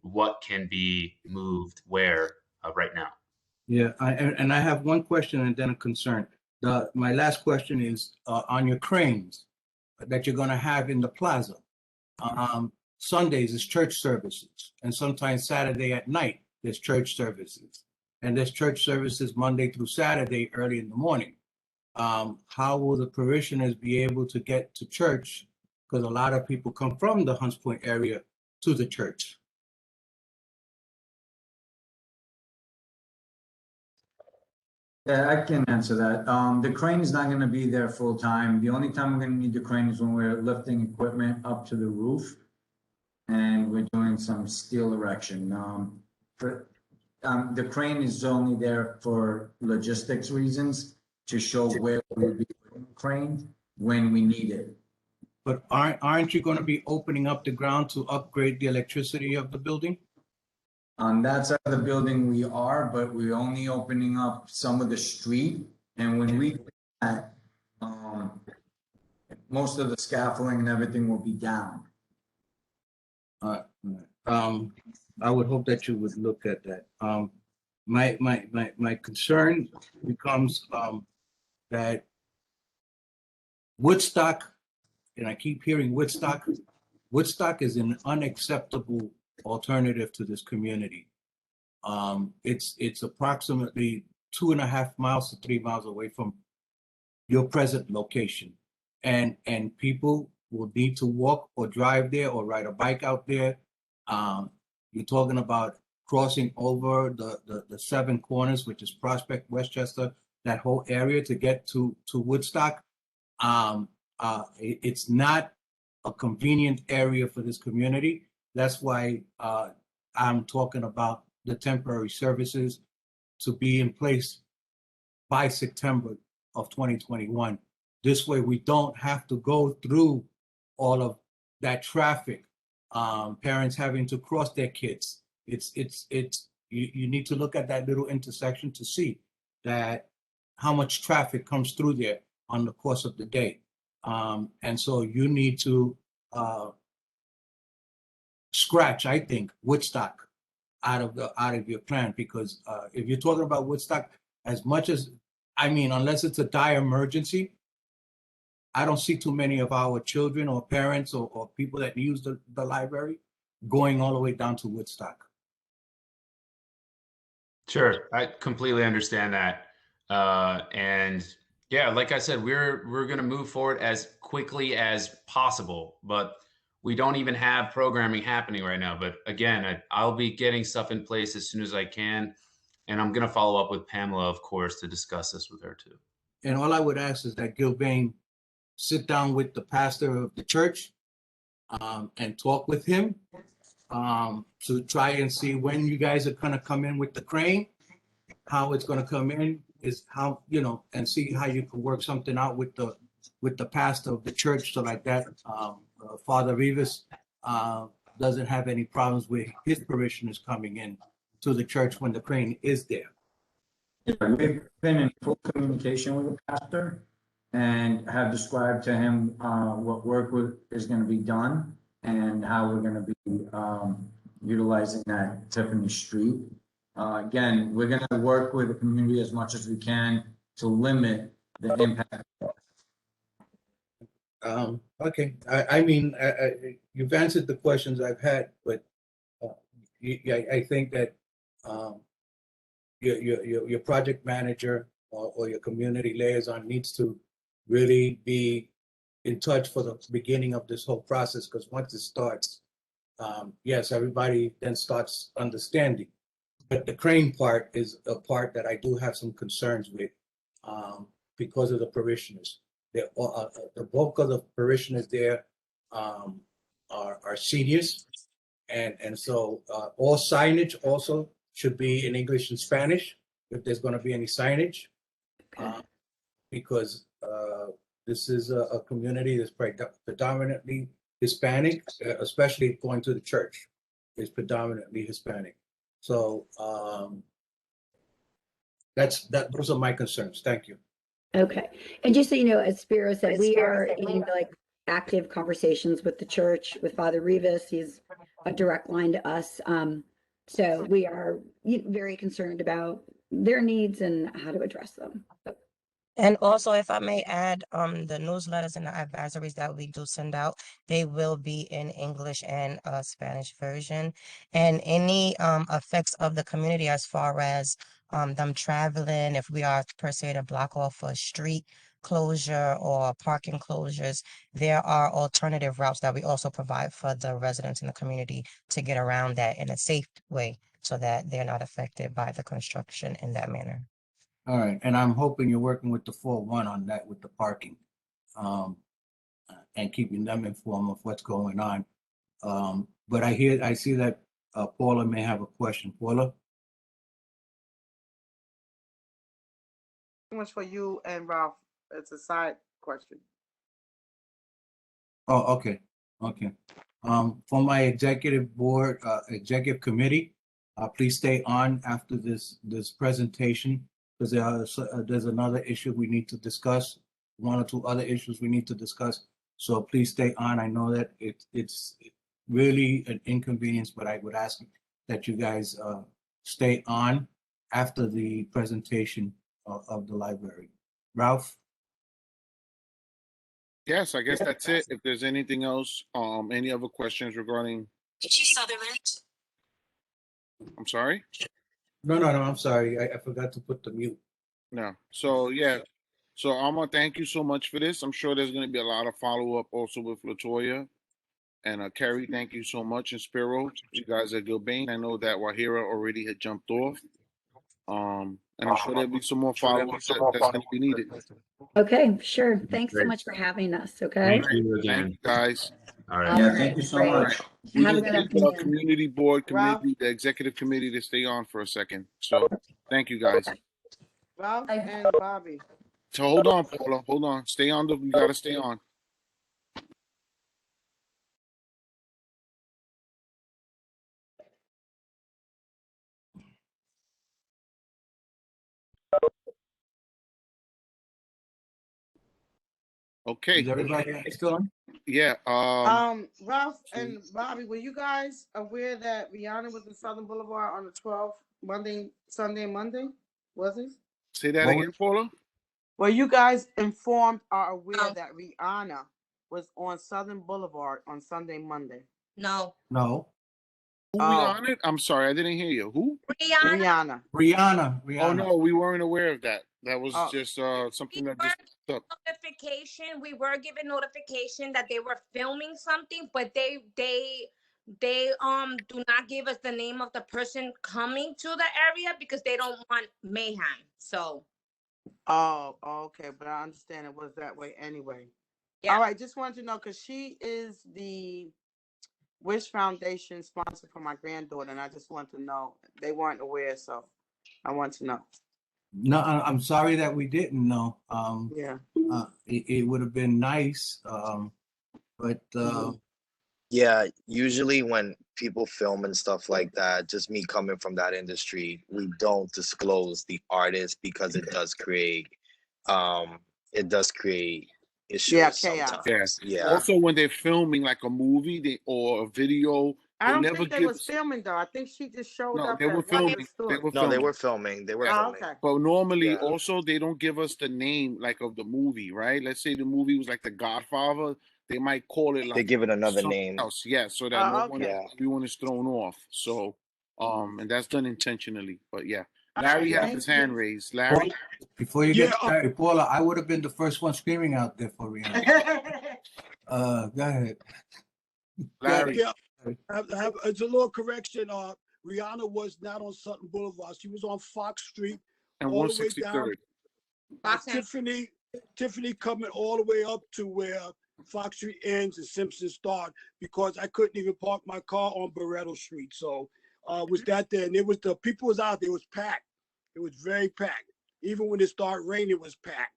what can be moved where right now. Yeah, I have one question and then a concern. My last question is on your cranes. that you're gonna have in the plaza. Sundays is church services, and sometimes Saturday at night, there's church services. And there's church services Monday through Saturday, early in the morning. How will the parishioners be able to get to church? Because a lot of people come from the Hunts Point area to the church. Yeah, I can answer that. The crane is not gonna be there full time. The only time we're gonna need the crane is when we're lifting equipment up to the roof. And we're doing some steel erection. The crane is only there for logistics reasons to show where we would be putting the crane when we need it. But aren't you going to be opening up the ground to upgrade the electricity of the building? On that side of the building, we are, but we're only opening up some of the street. And when we do that, most of the scaffolding and everything will be down. I would hope that you would look at that. My concern becomes that Woodstock, and I keep hearing Woodstock. Woodstock is an unacceptable alternative to this community. It's approximately 2.5 miles to 3 miles away from your present location, and people will need to walk or drive there or ride a bike out there. You're talking about crossing over the seven corners, which is Prospect, Westchester, that whole area to get to Woodstock. It's not a convenient area for this community. That's why I'm talking about the temporary services to be in place by September of 2021. This way we don't have to go through all of that traffic, parents having to cross their kids. You need to look at that little intersection to see that how much traffic comes through there on the course of the day. And so you need to scratch, I think, Woodstock out of your plan, because if you're talking about Woodstock, as much as, I mean, unless it's a dire emergency, I don't see too many of our children or parents or people that use the library going all the way down to Woodstock. Sure, I completely understand that. And yeah, like I said, we're going to move forward as quickly as possible, but we don't even have programming happening right now. But again, I'll be getting stuff in place as soon as I can. And I'm going to follow up with Pamela, of course, to discuss this with her too. And all I would ask is that Gilbane sit down with the pastor of the church and talk with him to try and see when you guys are going to come in with the crane, how it's going to come in, is how, you know, and see how you can work something out with the pastor of the church, so like that Father Rivas doesn't have any problems with his parishioners coming in to the church when the crane is there. We've been in full communication with the pastor and have described to him what work is going to be done and how we're going to be utilizing that Tiffany Street. Again, we're going to work with the community as much as we can to limit the impact. Okay, I mean, you've answered the questions I've had, but I think that your project manager or your community liaison needs to really be in touch for the beginning of this whole process, because once it starts, yes, everybody then starts understanding. But the crane part is a part that I do have some concerns with because of the parishioners. The bulk of the parishioners there are seniors, and so all signage also should be in English and Spanish if there's going to be any signage, because this is a community that's predominantly Hispanic, especially going to the church is predominantly Hispanic. So those are my concerns. Thank you. Okay. And just so you know, as Spiro said, we are in like active conversations with the church, with Father Rivas. He's a direct line to us. So we are very concerned about their needs and how to address them. And also, if I may add, the newsletters and the advisories that we do send out, they will be in English and Spanish version. And any effects of the community as far as them traveling, if we are per se to block off a street closure or parking closures, there are alternative routes that we also provide for the residents in the community to get around that in a safe way so that they're not affected by the construction in that manner. All right, and I'm hoping you're working with the 4-1 on that with the parking, and keeping them informed of what's going on. But I see that Paula may have a question. Paula? Much for you and Ralph. It's a side question. Oh, okay, okay. For my executive board, executive committee, please stay on after this presentation, because there's another issue we need to discuss, 1 or 2 other issues we need to discuss. So please stay on. I know that it's really an inconvenience, but I would ask that you guys stay on after the presentation of the library. Ralph? Yes, I guess that's it. If there's anything else, any other questions regarding? Sutherland. I'm sorry? No, I'm sorry. I forgot to put the mute. No. So yeah. So Alma, thank you so much for this. I'm sure there's going to be a lot of follow-up also with Latoya. And Carrie, thank you so much. And Spiro, you guys at Gilbane. I know that Wahira already had jumped off. And I'm sure there'll be some more follow-ups that's going to be needed. Okay, sure. Thanks so Great. much for having us, okay? Thank you Thank again. you, guys. All right. Yeah, thank you so Great. much. We Have a just good need the afternoon. community board Ralph? committee, the executive committee to stay on for a second. So thank you, guys. Ralph and Bobby. So hold on, Paula. Hold on. Stay on. You got to stay on. Okay. Is everybody still on? Yeah. Ralph and Bobby, were you guys aware that Rihanna was in Southern Boulevard on the 12th, Sunday, Monday? Was it? Say that What again, Paula. Were you guys informed or aware that Rihanna was on Southern Boulevard on Sunday, Monday? No. No. Who on it? I'm sorry, I didn't hear you. Who? Rihanna. Rihanna. Oh no, we weren't aware of that. That was just something that just popped up. Notification. We were given notification that they were filming something, but they do not give us the name of the person coming to the area because they don't want mayhem. So. Oh, okay, but I understand it was that way anyway. Yeah. All right, just wanted to know because she is the Wish Foundation sponsor for my granddaughter, and I just want to know. They weren't aware, so I want to know. No, I'm sorry that we didn't know. Yeah. It would have been nice, but Yeah, usually when people film and stuff like that, just me coming from that industry, we don't disclose the artist because it does create issues chaos. sometimes. Yeah. Also, when they're filming like a movie or a video, I don't never think they give was filming though. I think she just showed No, up. they were at one of filming. the stores. They were No, filming. they were filming. They were Oh, filming. okay. But normally, Yeah. also, they don't give us the name like of the movie, right? Let's say the movie was like The Godfather. They might call it like They give it another something name. else, yeah, so that everyone is thrown off. So, and that's done intentionally. But yeah, Larry has his hand raised. Larry, before you get started, Paula, I would have been the first one screaming out there for Rihanna. Go ahead. Larry. Yeah, it's a little correction. Rihanna was not on Sutton Boulevard. She was on Fox Street, and all the way down. 163rd. Tiffany coming all the way up to where Fox Street ends and Simpson start, because I couldn't even park my car on Barretto Street. So was that there? And it was the people was out there. It was packed. It was very packed. Even when it started raining, it was packed.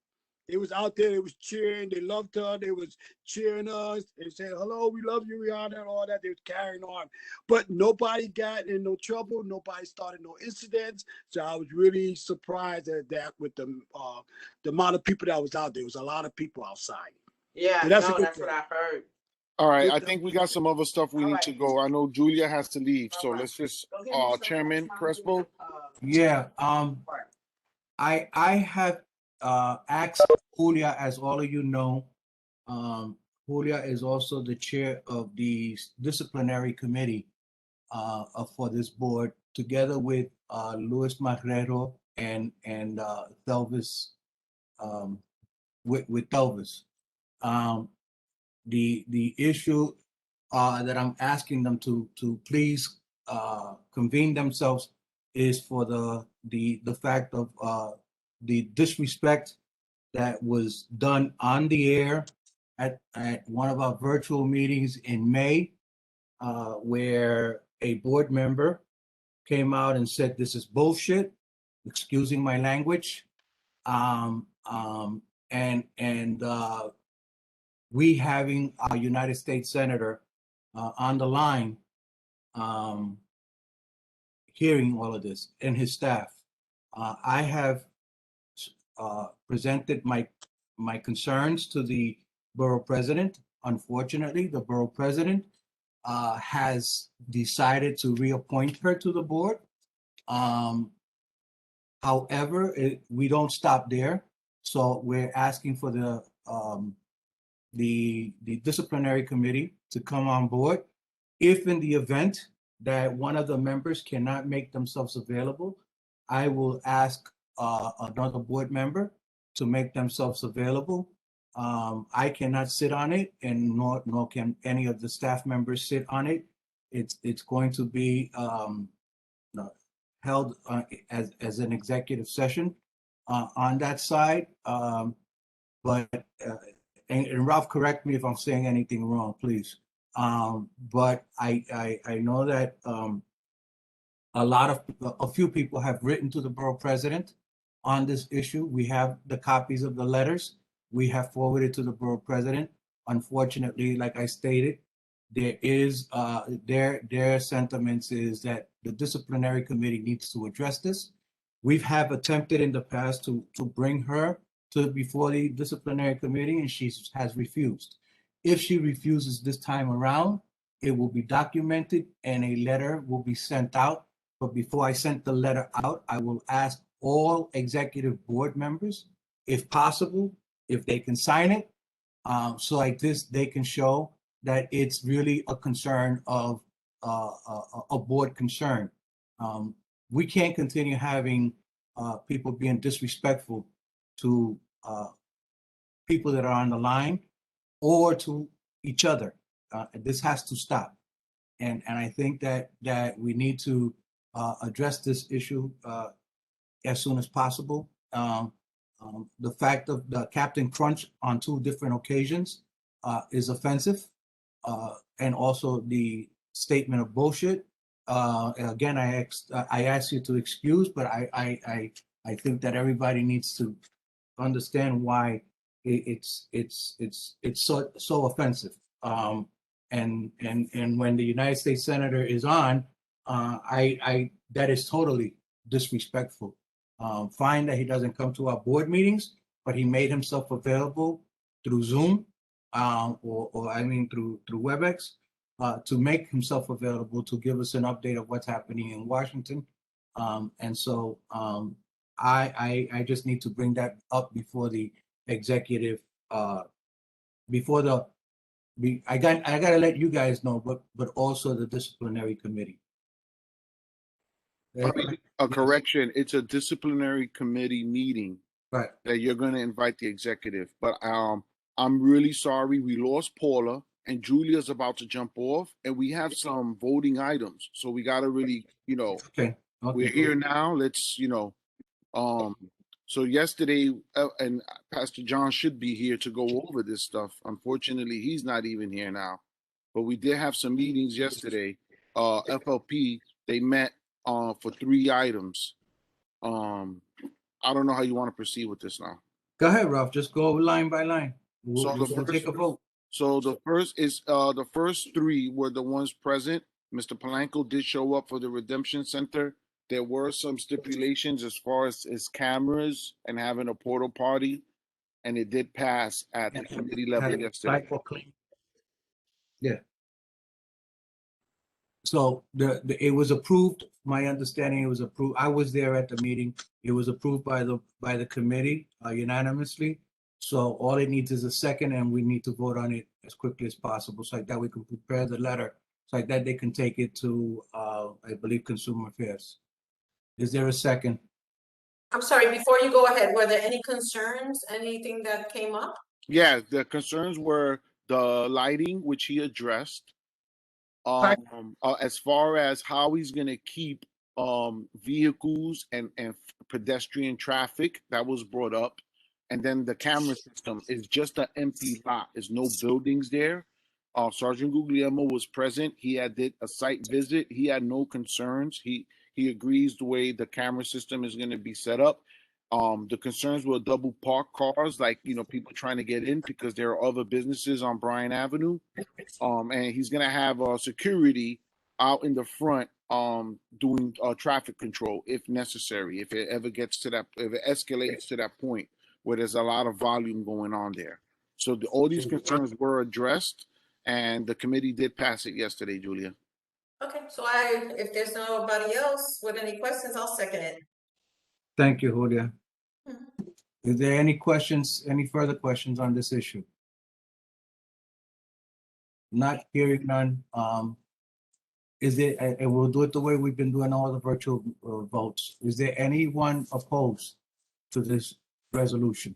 They was out there, they was cheering, they loved her, they was cheering us, they said, hello, we love you, Rihanna, and all that. They was carrying on. But nobody got in no trouble, nobody started no incidents. So I was really surprised at that with the amount of people that was out there. There was a lot of people outside. Yeah, so that's what I heard. All right, I think we got some other stuff we need to go. I know Julia has to leave, so let's just Chairman Crespo. Yeah, I have asked Julia, as all of you know, Julia is also the chair of the disciplinary committee for this board, together with Luis Marrero and Delvis, with Delvis. The issue that I'm asking them to please convene themselves is for the fact of the disrespect that was done on the air at one of our virtual meetings in May, where a board member came out and said, "This is bullshit," excusing my language. Um, um, and we having our United States Senator on the line, um, hearing all of this, and his staff. I have presented my concerns to the borough president. Unfortunately, the borough president has decided to reappoint her to the board. However, we don't stop there. So we're asking for the disciplinary committee to come on board. If in the event that one of the members cannot make themselves available, I will ask another board member to make themselves available. I cannot sit on it, and nor can any of the staff members sit on it. It's going to be held as an executive session on that side. But and Ralph, correct me if I'm saying anything wrong, please. But I know that a few people have written to the borough president on this issue. We have the copies of the letters. We have forwarded to the borough president. Unfortunately, like I stated, there is their sentiments is that the disciplinary committee needs to address this. We've have attempted in the past to bring her to before the disciplinary committee, and she has refused. If she refuses this time around, it will be documented and a letter will be sent out. But before I send the letter out, I will ask all executive board members, if possible, if they can sign it, so like this, they can show that it's really a concern of a board concern. We can't continue having people being disrespectful to people that are on the line or to each other. This has to stop. And I think that we need to address this issue as soon as possible. The fact of the Captain Crunch on 2 different occasions is offensive, and also the statement of bullshit. Again, I ask you to excuse, but I think that everybody needs to understand why it's so offensive. And when the United States Senator is on, I that is totally disrespectful. Fine that he doesn't come to our board meetings, but he made himself available through Zoom, or I mean through WebEx, to make himself available to give us an update of what's happening in Washington. And so I just need to bring that up before the executive, before the I gotta let you guys know, but also the disciplinary committee. A correction, it's a disciplinary committee meeting Right. that you're going to invite the executive. But I'm really sorry. We lost Paula and Julia's about to jump off, and we have some voting items. So we got to really, Okay. we're here now. Let's, so yesterday, and Pastor John should be here to go over this stuff. Unfortunately, he's not even here now. But we did have some meetings yesterday. FLP, they met for 3 items. I don't know how you want to proceed with this now. Go ahead, Ralph. Just go line by line. So We'll take a vote. So the first 3 were the ones present. Mr. Polanco did show up for the Redemption Center. There were some stipulations as far as cameras and having a portal party, and it did pass at the committee level yesterday. Yeah. So it was approved, my understanding, it was approved. I was there at the meeting. It was approved by the committee unanimously. So all it needs is a second and we need to vote on it as quickly as possible so like that we can prepare the letter. So like that they can take it to, I believe, Consumer Affairs. Is there a second? I'm sorry, before you go ahead, were there any concerns, anything that came up? Yeah, the concerns were the lighting, which he addressed. As far as how he's gonna keep vehicles and pedestrian traffic, that was brought up. And then the camera system is just an empty lot. There's no buildings there. Sergeant Guglielmo was present. He had did a site visit. He had no concerns. He agrees the way the camera system is going to be set up. The concerns were double park cars, like people trying to get in because there are other businesses on Bryan Avenue. And he's gonna have security out in the front doing traffic control if necessary, if it ever gets to that, if it escalates to that point where there's a lot of volume going on there. So all these concerns were addressed, and the committee did pass it yesterday, Julia. Okay, so if there's nobody else with any questions, I'll second it. Thank you, Julia. Is there any questions, any further questions on this issue? Not hearing none. Is there, and we'll do it the way we've been doing all the virtual votes. Is there anyone opposed to this resolution?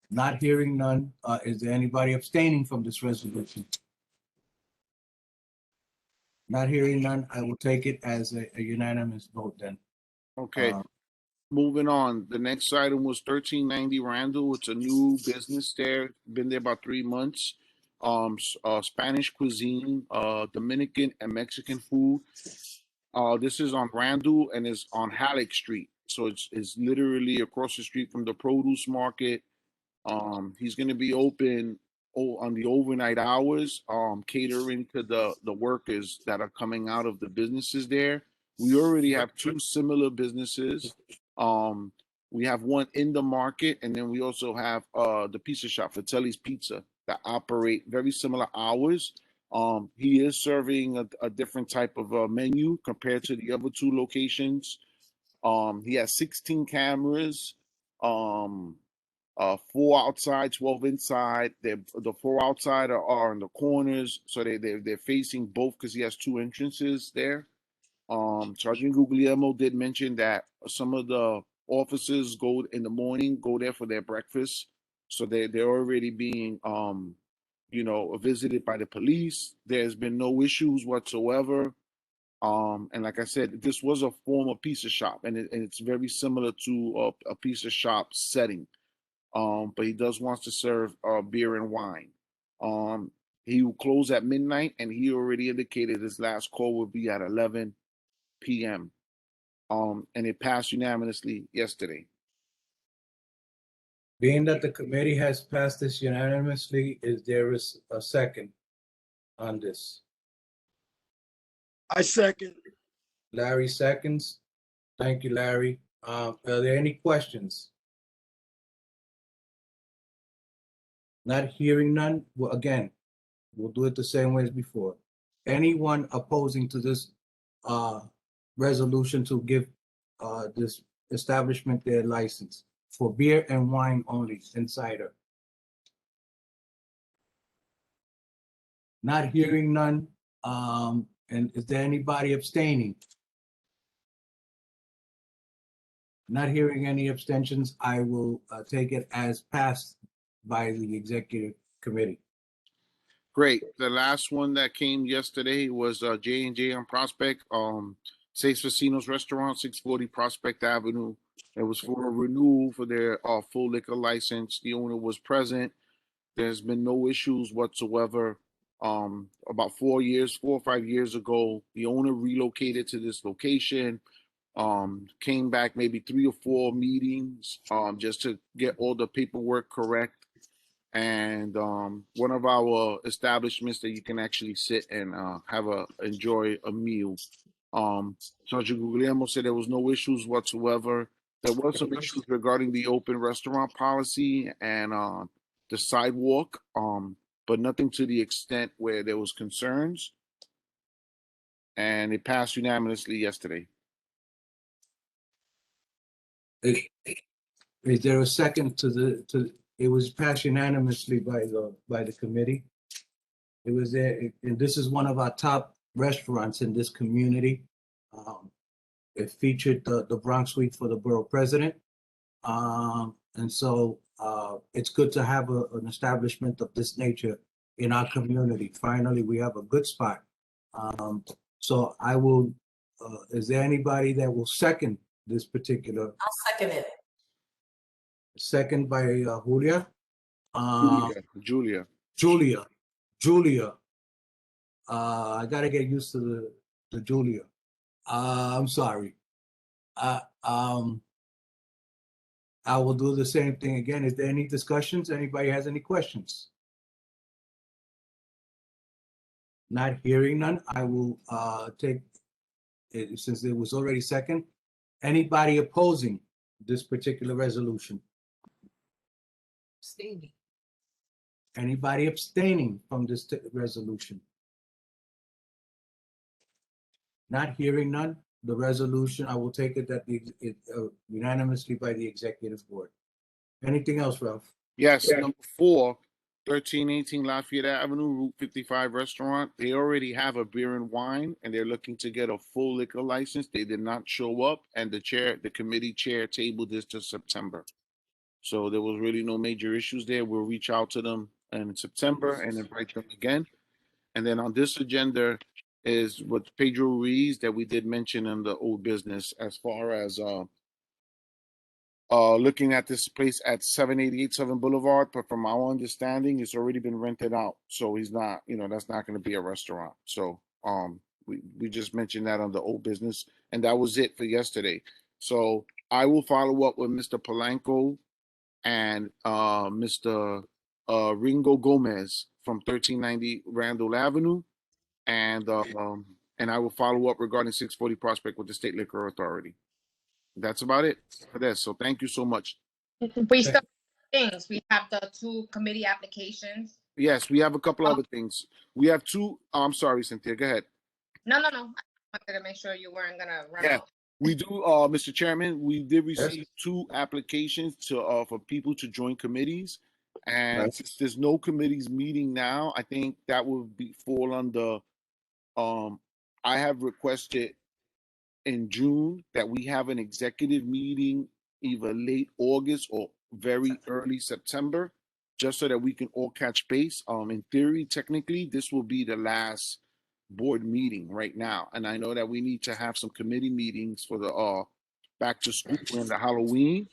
Not hearing none. Is there anybody abstaining from this resolution? Not hearing none. I will take it as a unanimous vote then. Okay. Moving on, the next item was 1390 Randall. It's a new business there. Been there about 3 months. Spanish cuisine, Dominican and Mexican food. This is on Randall and is on Halleck Street. So it's literally across the street from the produce market. He's going to be open on the overnight hours, catering to the workers that are coming out of the businesses there. We already have two similar businesses. We have one in the market, and then we also have the pizza shop, Fratelli's Pizza, that operate very similar hours. He is serving a different type of menu compared to the other two locations. He has 16 cameras, 4 outside, 12 inside. The 4 outside are in the corners, so they're facing both because he has 2 entrances there. Sergeant Guglielmo did mention that some of the officers go in the morning, go there for their breakfast. So they're already being, visited by the police. There's been no issues whatsoever. And like I said, this was a former pizza shop, and it's very similar to a pizza shop setting. But he does wants to serve beer and wine. He will close at midnight, and he already indicated his last call will be at 11 p.m. And it passed unanimously yesterday. Being that the committee has passed this unanimously, is there a second on this? I second. Larry seconds. Thank you, Larry. Are there any questions? Not hearing none. Well, again, we'll do it the same way as before. Anyone opposing to this resolution to give this establishment their license for beer and wine only and cider? Not hearing none. And is there anybody abstaining? Not hearing any abstentions, I will take it as passed by the executive committee. Great. The last one that came yesterday was J&J on Prospect, Seis Vecinos Restaurant, 640 Prospect Avenue. It was for a renewal for their full liquor license. The owner was present. There's been no issues whatsoever. About 4 or 5 years ago, the owner relocated to this location. Came back maybe 3 or 4 meetings just to get all the paperwork correct. And one of our establishments that you can actually sit and enjoy a meal. Sergeant Guglielmo said there was no issues whatsoever. There was some issues regarding the open restaurant policy and the sidewalk. but nothing to the extent where there was concerns. And it passed unanimously yesterday. Is there a second it was passed unanimously by the committee? It was there, and this is one of our top restaurants in this community. It featured the Bronx Suite for the borough president. And so it's good to have an establishment of this nature in our community. Finally, we have a good spot. So I will, is there anybody that will second this particular? I'll second it. Second by Julia? Julia. I gotta get used to the Julia. I'm sorry. I will do the same thing again. Is there any discussions? Anybody has any questions? Not hearing none, I will take it, since it was already second. Anybody opposing this particular resolution? Abstaining. Anybody abstaining from this resolution? Not hearing none, the resolution, I will take it that unanimously by the executive board. Anything else, Ralph? Yes, number 4, 1318 Lafayette Avenue, Route 55 restaurant. They already have a beer and wine, and they're looking to get a full liquor license. They did not show up, and the committee chair tabled this to September. So there was really no major issues there. We'll reach out to them in September and invite them again. And then on this agenda is what Pedro Ruiz that we did mention in the old business as far as looking at this place at 788 Southern Boulevard, but from our understanding, it's already been rented out. So he's not, that's not going to be a restaurant. So we just mentioned that on the old business, and that was it for yesterday. So I will follow up with Mr. Polanco and Mr. Ringo Gomez from 1390 Randall Avenue, and I will follow up regarding 640 Prospect with the State Liquor Authority. That's about it for this. So thank you so much. We still have things. We have the 2 committee applications. Yes, we have a couple other things. We have 2. Oh, I'm sorry, Cynthia. Go ahead. No. I wanted to make sure you weren't gonna run out. We do, Mr. Chairman. We did receive 2 applications for people to join committees, and since there's no committees meeting now, I think that would fall under. I have requested in June that we have an executive meeting either late August or very early September, just so that we can all catch base. In theory, technically, this will be the last board meeting right now. And I know that we need to have some committee meetings for the back to school and the Halloween.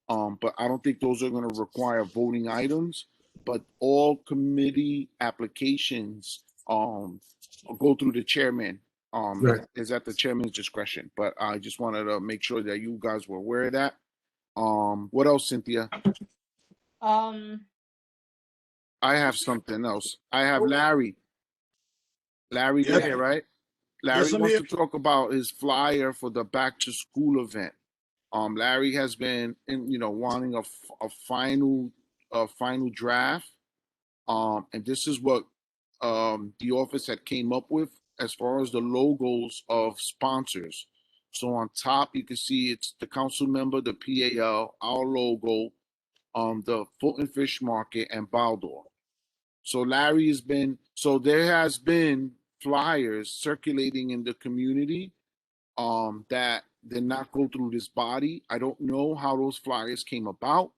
But I don't think those are going to require voting items. But all committee applications go through the chairman. Is at the chairman's discretion. But I just wanted to make sure that you guys were aware of that. What else, Cynthia? Um, I have something else. I have Larry. Larry, you're here, right? Larry wants to talk about his flyer for the back to school event. Larry has been wanting a final draft. And this is what the office had came up with as far as the logos of sponsors. So on top, you can see it's the council member, the PAL, our logo, the Fulton Fish Market, and Baldor. So there has been flyers circulating in the community that did not go through this body. I don't know how those flyers came about.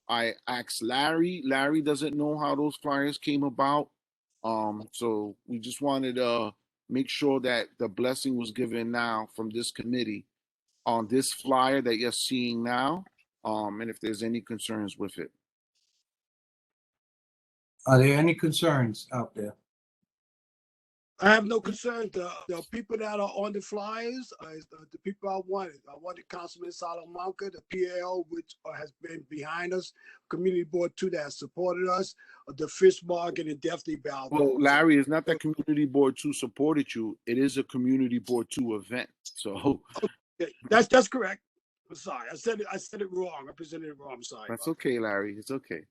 I asked Larry. Larry doesn't know how those flyers came about. So we just wanted to make sure that the blessing was given now from this committee on this flyer that you're seeing now. And if there's any concerns with it. Are there any concerns out there? I have no concern. The people that are on the flyers is the people I wanted. I wanted Councilman Salamanca, the PAL, which has been behind us, Community Board 2 that has supported us, the Fish Market, and definitely Baldor. Well, Larry, it's not that Community Board 2 supported you. It is a Community Board 2 event. So okay. That's correct. I'm sorry. I said it wrong. I presented it wrong. I'm sorry. That's okay, Larry. It's okay.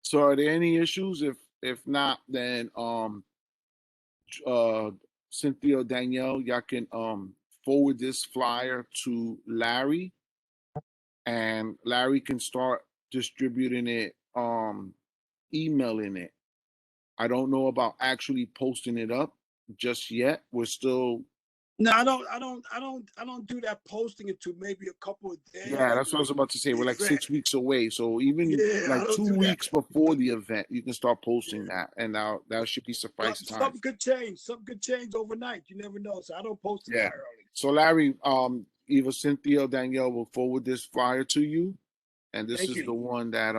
So are there any issues? If not, then uh Cynthia or Danielle, y'all can forward this flyer to Larry, and Larry can start distributing it, emailing it. I don't know about actually posting it up just yet. We're still. No, I don't do that posting it to maybe a couple of Yeah, days that's what I was about to say. We're like event. 6 weeks away. So even Yeah, I like don't two do that. weeks before the event, you can start posting that. And now that should be suffice time. Something could change. Something could change overnight. You never know. So I don't post it Yeah. that early. So Larry, either Cynthia or Danielle will forward this flyer to you. And this Thank is you. the one that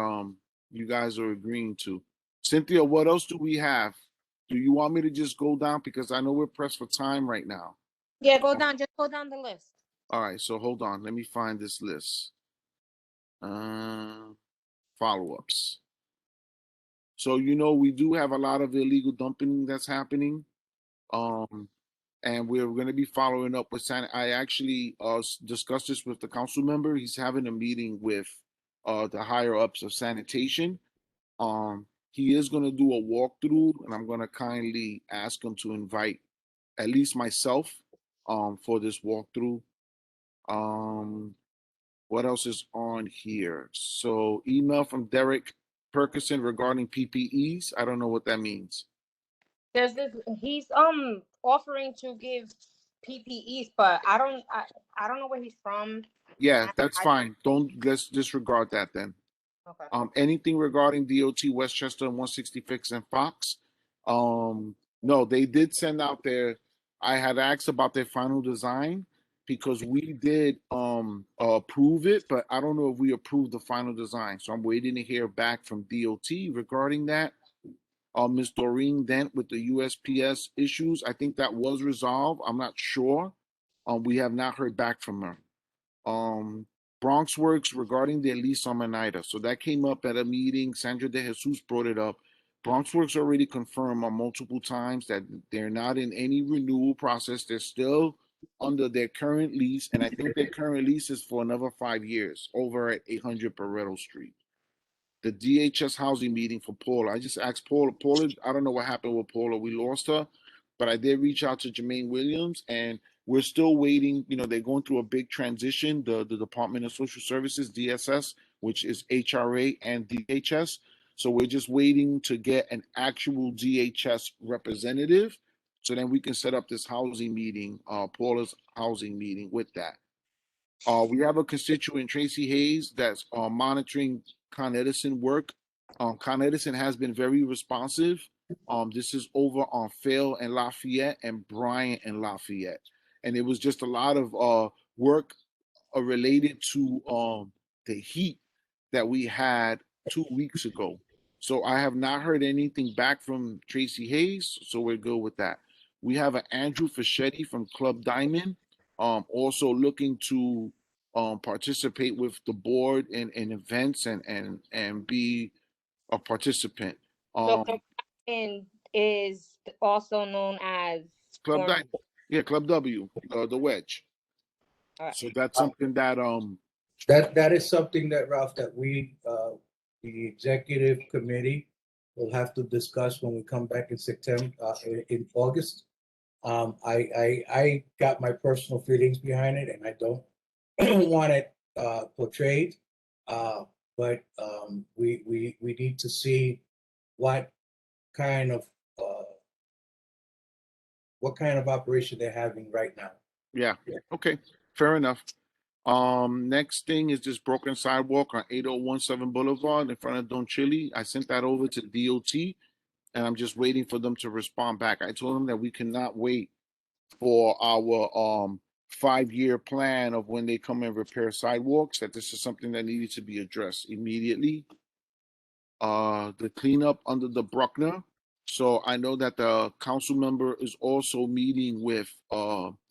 you guys are agreeing to. Cynthia, what else do we have? Do you want me to just go down? Because I know we're pressed for time right now. Yeah, go down. Just go down the list. All right, so hold on. Let me find this list. Follow-ups. So we do have a lot of illegal dumping that's happening. And we're going to be following up with I actually discussed this with the council member. He's having a meeting with the higher ups of sanitation. He is going to do a walkthrough, and I'm going to kindly ask him to invite at least myself for this walkthrough. What else is on here? So email from Derek Perkison regarding PPEs. I don't know what that means. There's this. He's offering to give PPEs, but I don't know where he's from. Yeah, that's I fine. Let's disregard that then. okay. Anything regarding DOT Westchester and 165th and Fox? No, they did send out I had asked about their final design because we did approve it, but I don't know if we approved the final design. So I'm waiting to hear back from DOT regarding that. Ms. Doreen Dent with the USPS issues, I think that was resolved. I'm not sure. We have not heard back from her. Bronx Works regarding their lease on Manida. So that came up at a meeting. Sandra De Jesus brought it up. Bronx Works already confirmed on multiple times that they're not in any renewal process. They're still under their current lease, and I think their current lease is for another 5 years over at 800 Barretto Street. The DHS housing meeting for Paula. I just asked Paula. I don't know what happened with Paula. We lost her, but I did reach out to Jermaine Williams, and we're still waiting. They're going through a big transition. The Department of Social Services, DSS, which is HRA and DHS. So we're just waiting to get an actual DHS representative, so then we can set up this housing meeting, Paula's housing meeting with that. We have a constituent, Tracy Hayes, that's monitoring Con Edison work. Con Edison has been very responsive. This is over on Phil and Lafayette and Bryant and Lafayette. And it was just a lot of work related to the heat that we had 2 weeks ago. So I have not heard anything back from Tracy Hayes, so we're good with that. We have an Andrew Fischetti from Club Diamond, also looking to participate with the board in events and be a participant. So Copenhagen is also known as Club Diamond, yeah, Club W, the wedge. All right. So that's something that That is something that, Ralph, that the executive committee will have to discuss when we come back in September, in August. I got my personal feelings behind it, and I don't want it portrayed. But we need to see what kind of operation they're having right now. Yeah. Okay. Fair enough. Next thing is this broken sidewalk on 8017 Boulevard in front of Don Chili. I sent that over to DOT, and I'm just waiting for them to respond back. I told them that we cannot wait for our 5-year plan of when they come and repair sidewalks, that this is something that needed to be addressed immediately. The cleanup under the Bruckner. So I know that the council member is also meeting with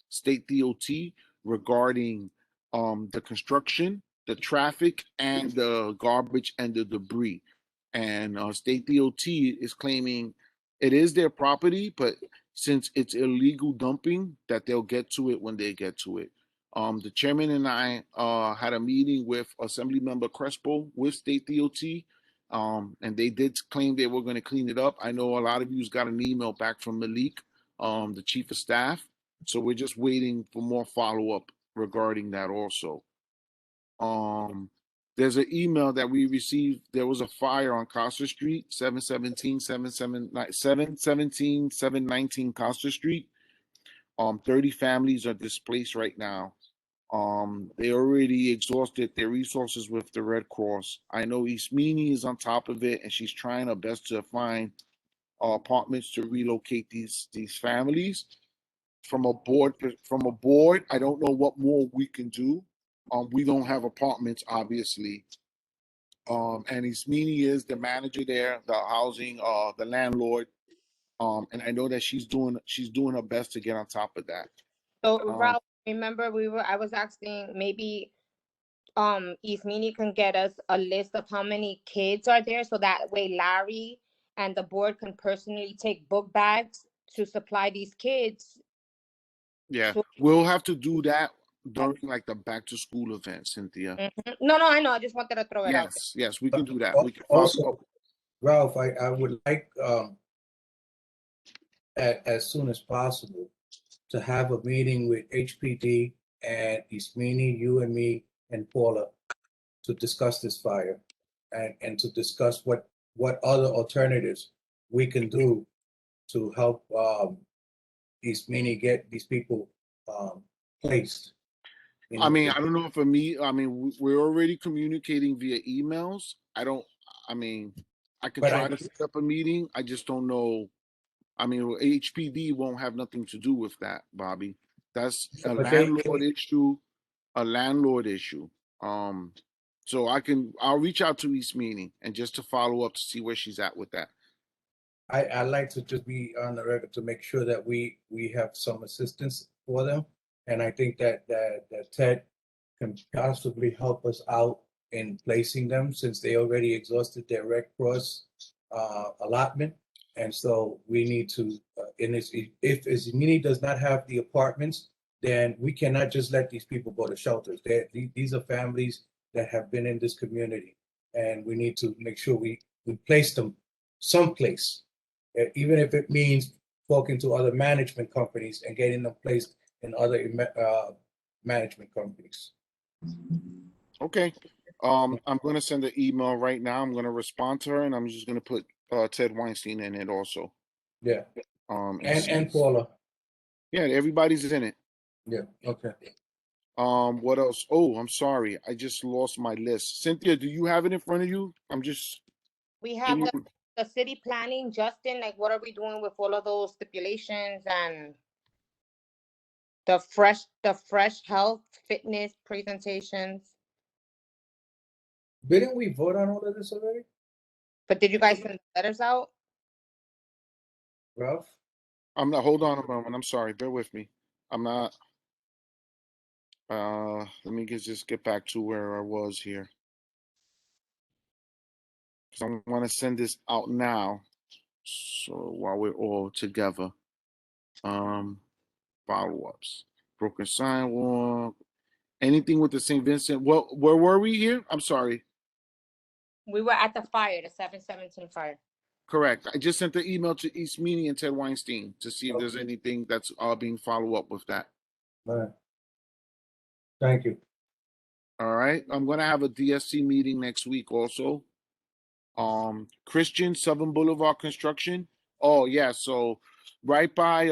state DOT regarding the construction, the traffic, and the garbage and the debris. And state DOT is claiming it is their property, but since it's illegal dumping, that they'll get to it when they get to it. The chairman and I had a meeting with Assemblymember Crespo with state DOT, And they did claim they were going to clean it up. I know a lot of you's got an email back from Malik, the chief of staff. So we're just waiting for more follow-up regarding that also. There's an email that we received. There was a fire on Costa Street, 719 Costa Street. 30 families are displaced right now. They already exhausted their resources with the Red Cross. I know East Meany is on top of it, and she's trying her best to find apartments to relocate these families. From a board, I don't know what more we can do. We don't have apartments, obviously. And East Meany is the manager there, the housing, the landlord. And I know that she's doing her best to get on top of that. So Ralph, remember I was asking maybe East Meany can get us a list of how many kids are there, so that way Larry and the board can personally take book bags to supply these kids. Yeah, we'll have to do that during like the back to school event, Cynthia. No, I know. I just wanted to throw it out. Yes, we can do that. We can also, Ralph, I would like as soon as possible to have a meeting with HPD and Ismini, you and me and Paula to discuss this fire and to discuss what other alternatives we can do to help Ismini get these people placed. I mean, I don't know. For me, I mean, we're already communicating via emails. I can try to set up a meeting. I just don't know. I mean, HPD won't have nothing to do with that, Bobby. That's a landlord issue. So I'll reach out to East Meany and just to follow up to see where she's at with that. I like to just be on the record to make sure that we have some assistance for them. And I think that Ted can possibly help us out in placing them, since they already exhausted their Red Cross allotment. And so we need to, if Ismini does not have the apartments, then we cannot just let these people go to shelters. These are families that have been in this community, and we need to make sure we place them someplace, even if it means talking to other management companies and getting them placed in other management companies. Okay. I'm going to send an email right now. I'm going to respond to her, and I'm just going to put Ted Weinstein in it also. Yeah. And Paula. Yeah, everybody's in it. Yeah. Okay. What else? Oh, I'm sorry. I just lost my list. Cynthia, do you have it in front of you? We have the city planning, Justin. Like, what are we doing with all of those stipulations and the fresh health fitness presentations? Didn't we vote on all of this already? But did you guys send letters out? Ralph? I'm not. Hold on a moment. I'm sorry. Bear with me. I'm not. Let me just get back to where I was here, because I want to send this out now. So while we're all together, follow-ups, broken sidewalk, anything with the St. Vincent. Well, where were we here? I'm sorry. We were at the fire, the 717 fire. Correct. I just sent the email to East Meany and Ted Weinstein to see if there's anything that's being follow up with that. All right. Thank you. All right. I'm going to have a DSC meeting next week also. Christian Southern Boulevard construction. Oh yeah. So right by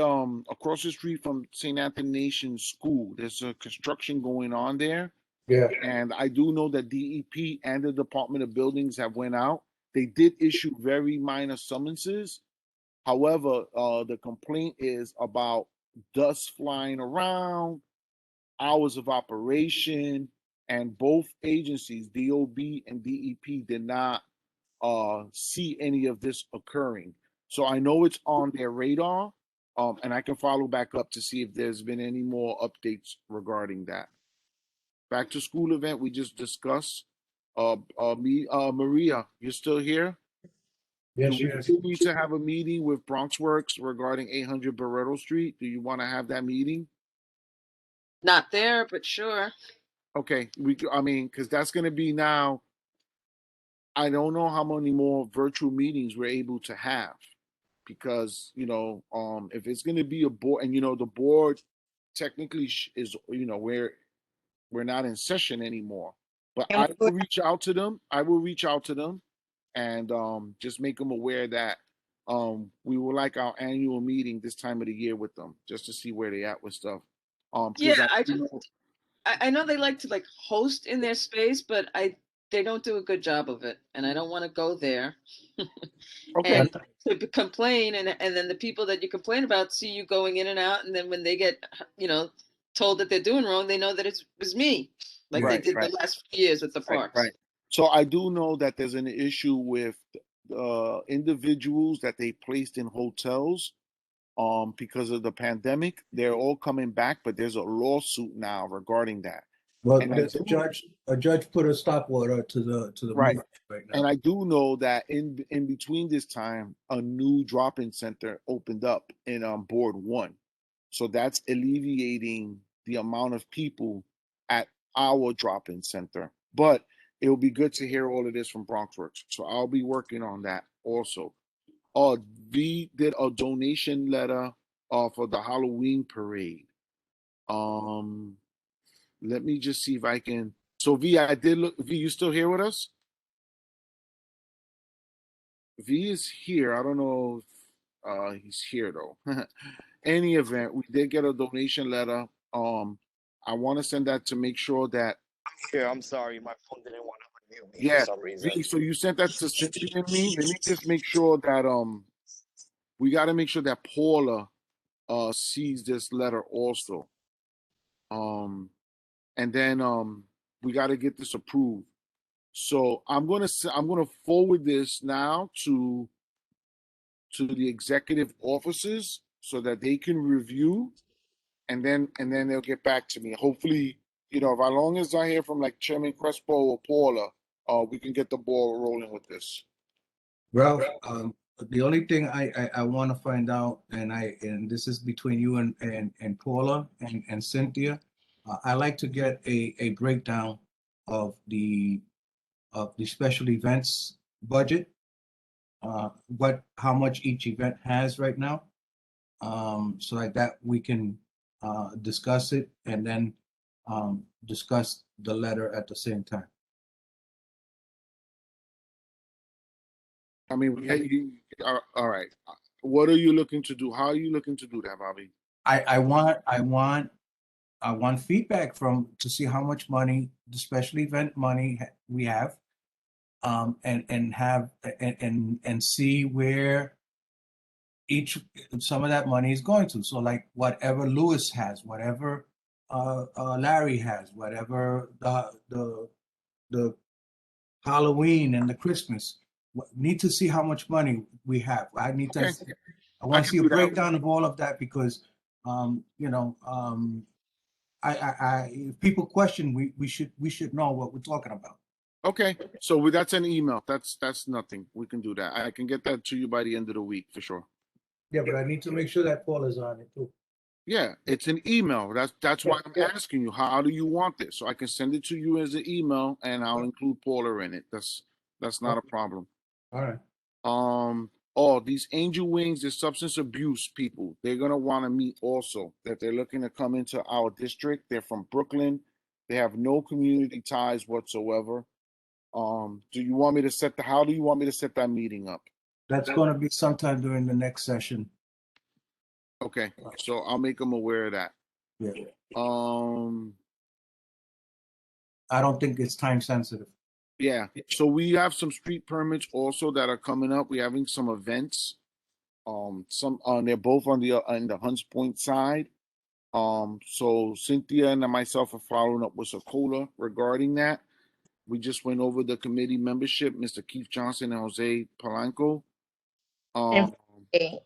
across the street from St. Anthony Nation School, there's a construction going on there. Yeah. And I do know that DEP and the Department of Buildings have went out. They did issue very minor summonses. However, the complaint is about dust flying around, hours of operation, and both agencies, DOB and DEP, did not see any of this occurring. So I know it's on their radar, and I can follow back up to see if there's been any more updates regarding that. Back to school event we just discussed. Maria, you're still here? Yes, Do we need to have a meeting with BronxWorks regarding 800 Barretto Street? Do you want to have that meeting? Not there, but sure. Okay, because that's going to be now. I don't know how many more virtual meetings we're able to have because, if it's going to be a board and, the board technically is, we're not in session anymore, but And I we will would, reach out to them. I will reach out to them and just make them aware that we will like our annual meeting this time of the year with them just to see where they at with stuff. Because Yeah, I know they like to like host in their space, but they don't do a good job of it, and I don't want to go there okay, and to complain, and then the people that you complain about see you going in and out, and then when they get told that they're doing wrong, they know that it was me, like they right, did right, the last few years at the right, parks. right. So I do know that there's an issue with individuals that they placed in hotels because of the pandemic. They're all coming back, but there's a lawsuit now regarding that. Well, And I the judge put a stop order to the right. movement right And now. I do know that in between this time, a new drop-in center opened up in Board One, so that's alleviating the amount of people at our drop-in center. But it will be good to hear all of this from Bronxworks, so I'll be working on that also. V did a donation letter for the Halloween parade. Um, Let me just see if I can. So V, I did look. V, you still here with us? V is here. I don't know if he's here though. Any event, we did get a donation letter. I want to send that to make sure that. Here, I'm sorry, my phone didn't want to unmute me for Yeah, some reason. V. So you sent that to Cynthia and me. Let me just make sure that we got to make sure that Paula sees this letter also. And then we got to get this approved. So I'm gonna forward this now to the executive offices so that they can review, and then they'll get back to me. Hopefully, if as long as I hear from like Chairman Crespo or Paula, we can get the ball rolling with this. Ralph, the only thing I want to find out, and this is between you and Paula and Cynthia, I like to get a breakdown of the special events budget, how much each event has right now, so like that we can discuss it and then discuss the letter at the same time. I mean, all right. What are you looking to do? How are you looking to do that, Bobby? I want feedback to see how much money, the special event money we have, and see where some of that money is going to. So like whatever Lewis has, whatever Larry has, whatever the Halloween and the Christmas, need to see how much money we have. I Okay, want to can see a do that. breakdown of all of that because, if people question, we should know what we're talking about. Okay, so that's an email. That's nothing. We can do that. I can get that to you by the end of the week for sure. Yeah, but I need to make sure that Paul is on it too. Yeah, it's an email. That's why I'm asking you. How do you want this? So I can send it to you as an email, and I'll include Paula in it. That's not a problem. All right. These Angel Wings, the substance abuse people, they're gonna want to meet also. That they're looking to come into our district. They're from Brooklyn. They have no community ties whatsoever. Do you want me to how do you want me to set that meeting up? That's going to be sometime during the next session. Okay, so I'll make them aware of that. Yeah. Um, I don't think it's time sensitive. yeah. So we have some street permits also that are coming up. We're having some events. They're both on the Hunts Point side. So Cynthia and myself are following up with Sokola regarding that. We just went over the committee membership, Mr. Keith Johnson and Jose Polanco.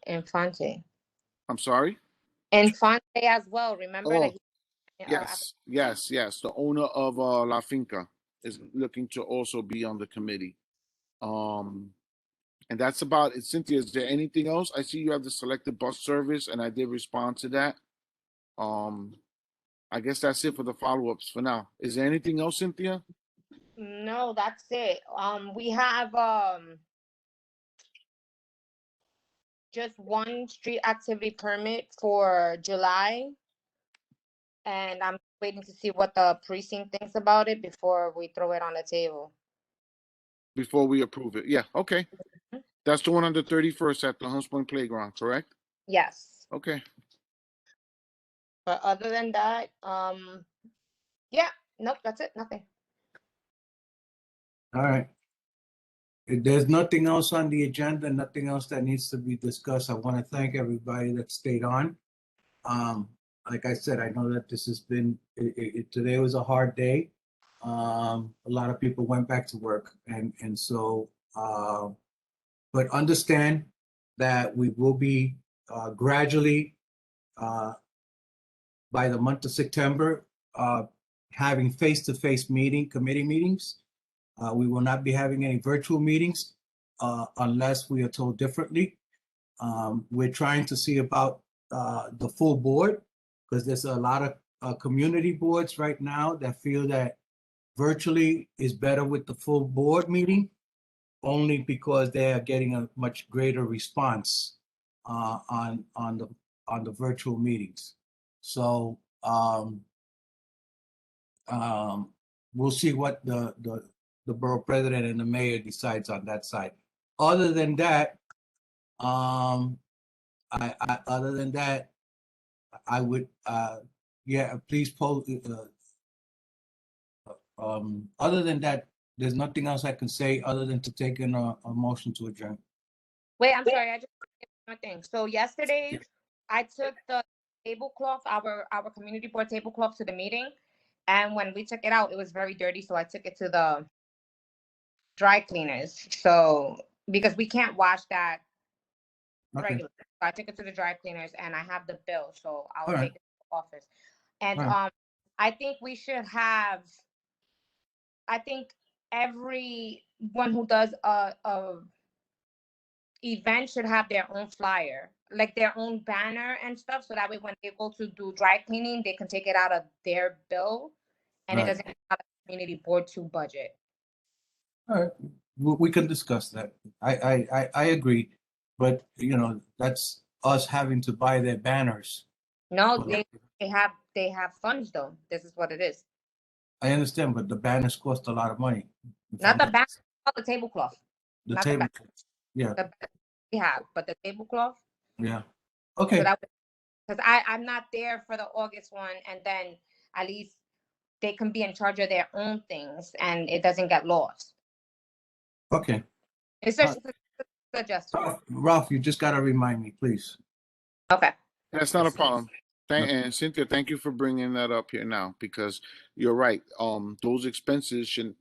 Infante. I'm sorry? Infante as well. Remember that yes. The owner of La Finca is looking to also be on the committee. And that's about it. Cynthia, is there anything else? I see you have the selected bus service, and I did respond to that. I guess that's it for the follow-ups for now. Is there anything else, Cynthia? No, that's it. We have just one street activity permit for July, and I'm waiting to see what the precinct thinks about it before we throw it on the table. Before we approve it. Yeah, okay. Mhm. That's the one on the 31st at the Hunts Point Playground, correct? Yes, Okay. but other than that, yeah, nope, that's it. Nothing. All right. If there's nothing else on the agenda, nothing else that needs to be discussed, I want to thank everybody that stayed on. Um, like I said, I know that this has been, today was a hard day. A lot of people went back to work and so, but understand that we will be gradually, by the month of September, having face-to-face committee meetings. We will not be having any virtual meetings unless we are told differently. We're trying to see about the full board because there's a lot of community boards right now that feel that virtually is better with the full board meeting, only because they are getting a much greater response on the virtual meetings. So we'll see what the borough president and the mayor decides on that side. Other than that, other than that, I would, yeah, please post. Other than that, there's nothing else I can say other than to take in a motion to adjourn. Wait, I'm sorry. I just one thing. So yesterday, I took the tablecloth, our community board tablecloth, to the meeting, and when we took it out, it was very dirty. So I took it to the dry cleaners. So because we can't wash that Okay. regularly, so I took it to the dry cleaners, and I have the bill, so I'll All right. take it to the office. And All right. I think we should have. I think everyone who does a event should have their own flyer, like their own banner and stuff, so that way when they go to do dry cleaning, they can take it out of their bill, and it Right. doesn't come out of the community board to budget. All right, we can discuss that. I agree, but you know, that's us having to buy their banners. No, Well, they have funds though. This is what it is. I understand, but the banners cost a lot of money. If Not I'm the not- banner, the tablecloth. The Not the table, banner. yeah, The banner we have, but the tablecloth. yeah. So Okay, that, because I'm not there for the August one, and then at least they can be in charge of their own things, and it doesn't get lost. okay. It's just a suggestion. Ralph, you just gotta remind me, please. Okay. That's not a problem. And Cynthia, thank you for bringing that up here now because you're right. Those expenses should,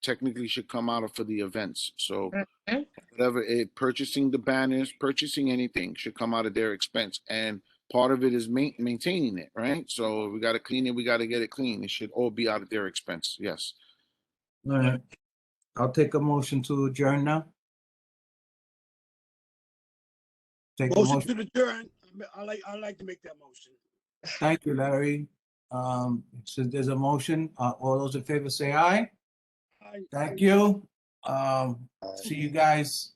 technically should come out of for the events. So Mhm. whatever purchasing the banners, purchasing anything should come out of their expense. And part of it is maintaining it, right? So we got to clean it. We got to get it clean. It should all be out of their expense. Yes. All right, I'll take a motion to adjourn now. Take a Motion motion. to adjourn. I like to make that motion. Thank you, Larry. So there's a motion. All those in favor say aye. Thank you. See you guys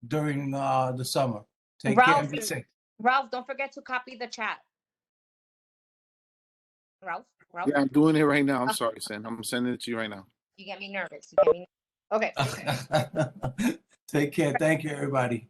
during the summer. Take care and be safe. Ralph, don't forget to copy the chat. Ralph. Yeah, I'm doing it right now. I'm sorry, Sen. I'm sending it to you right now. You get me nervous. Okay. Take care. Thank you, everybody.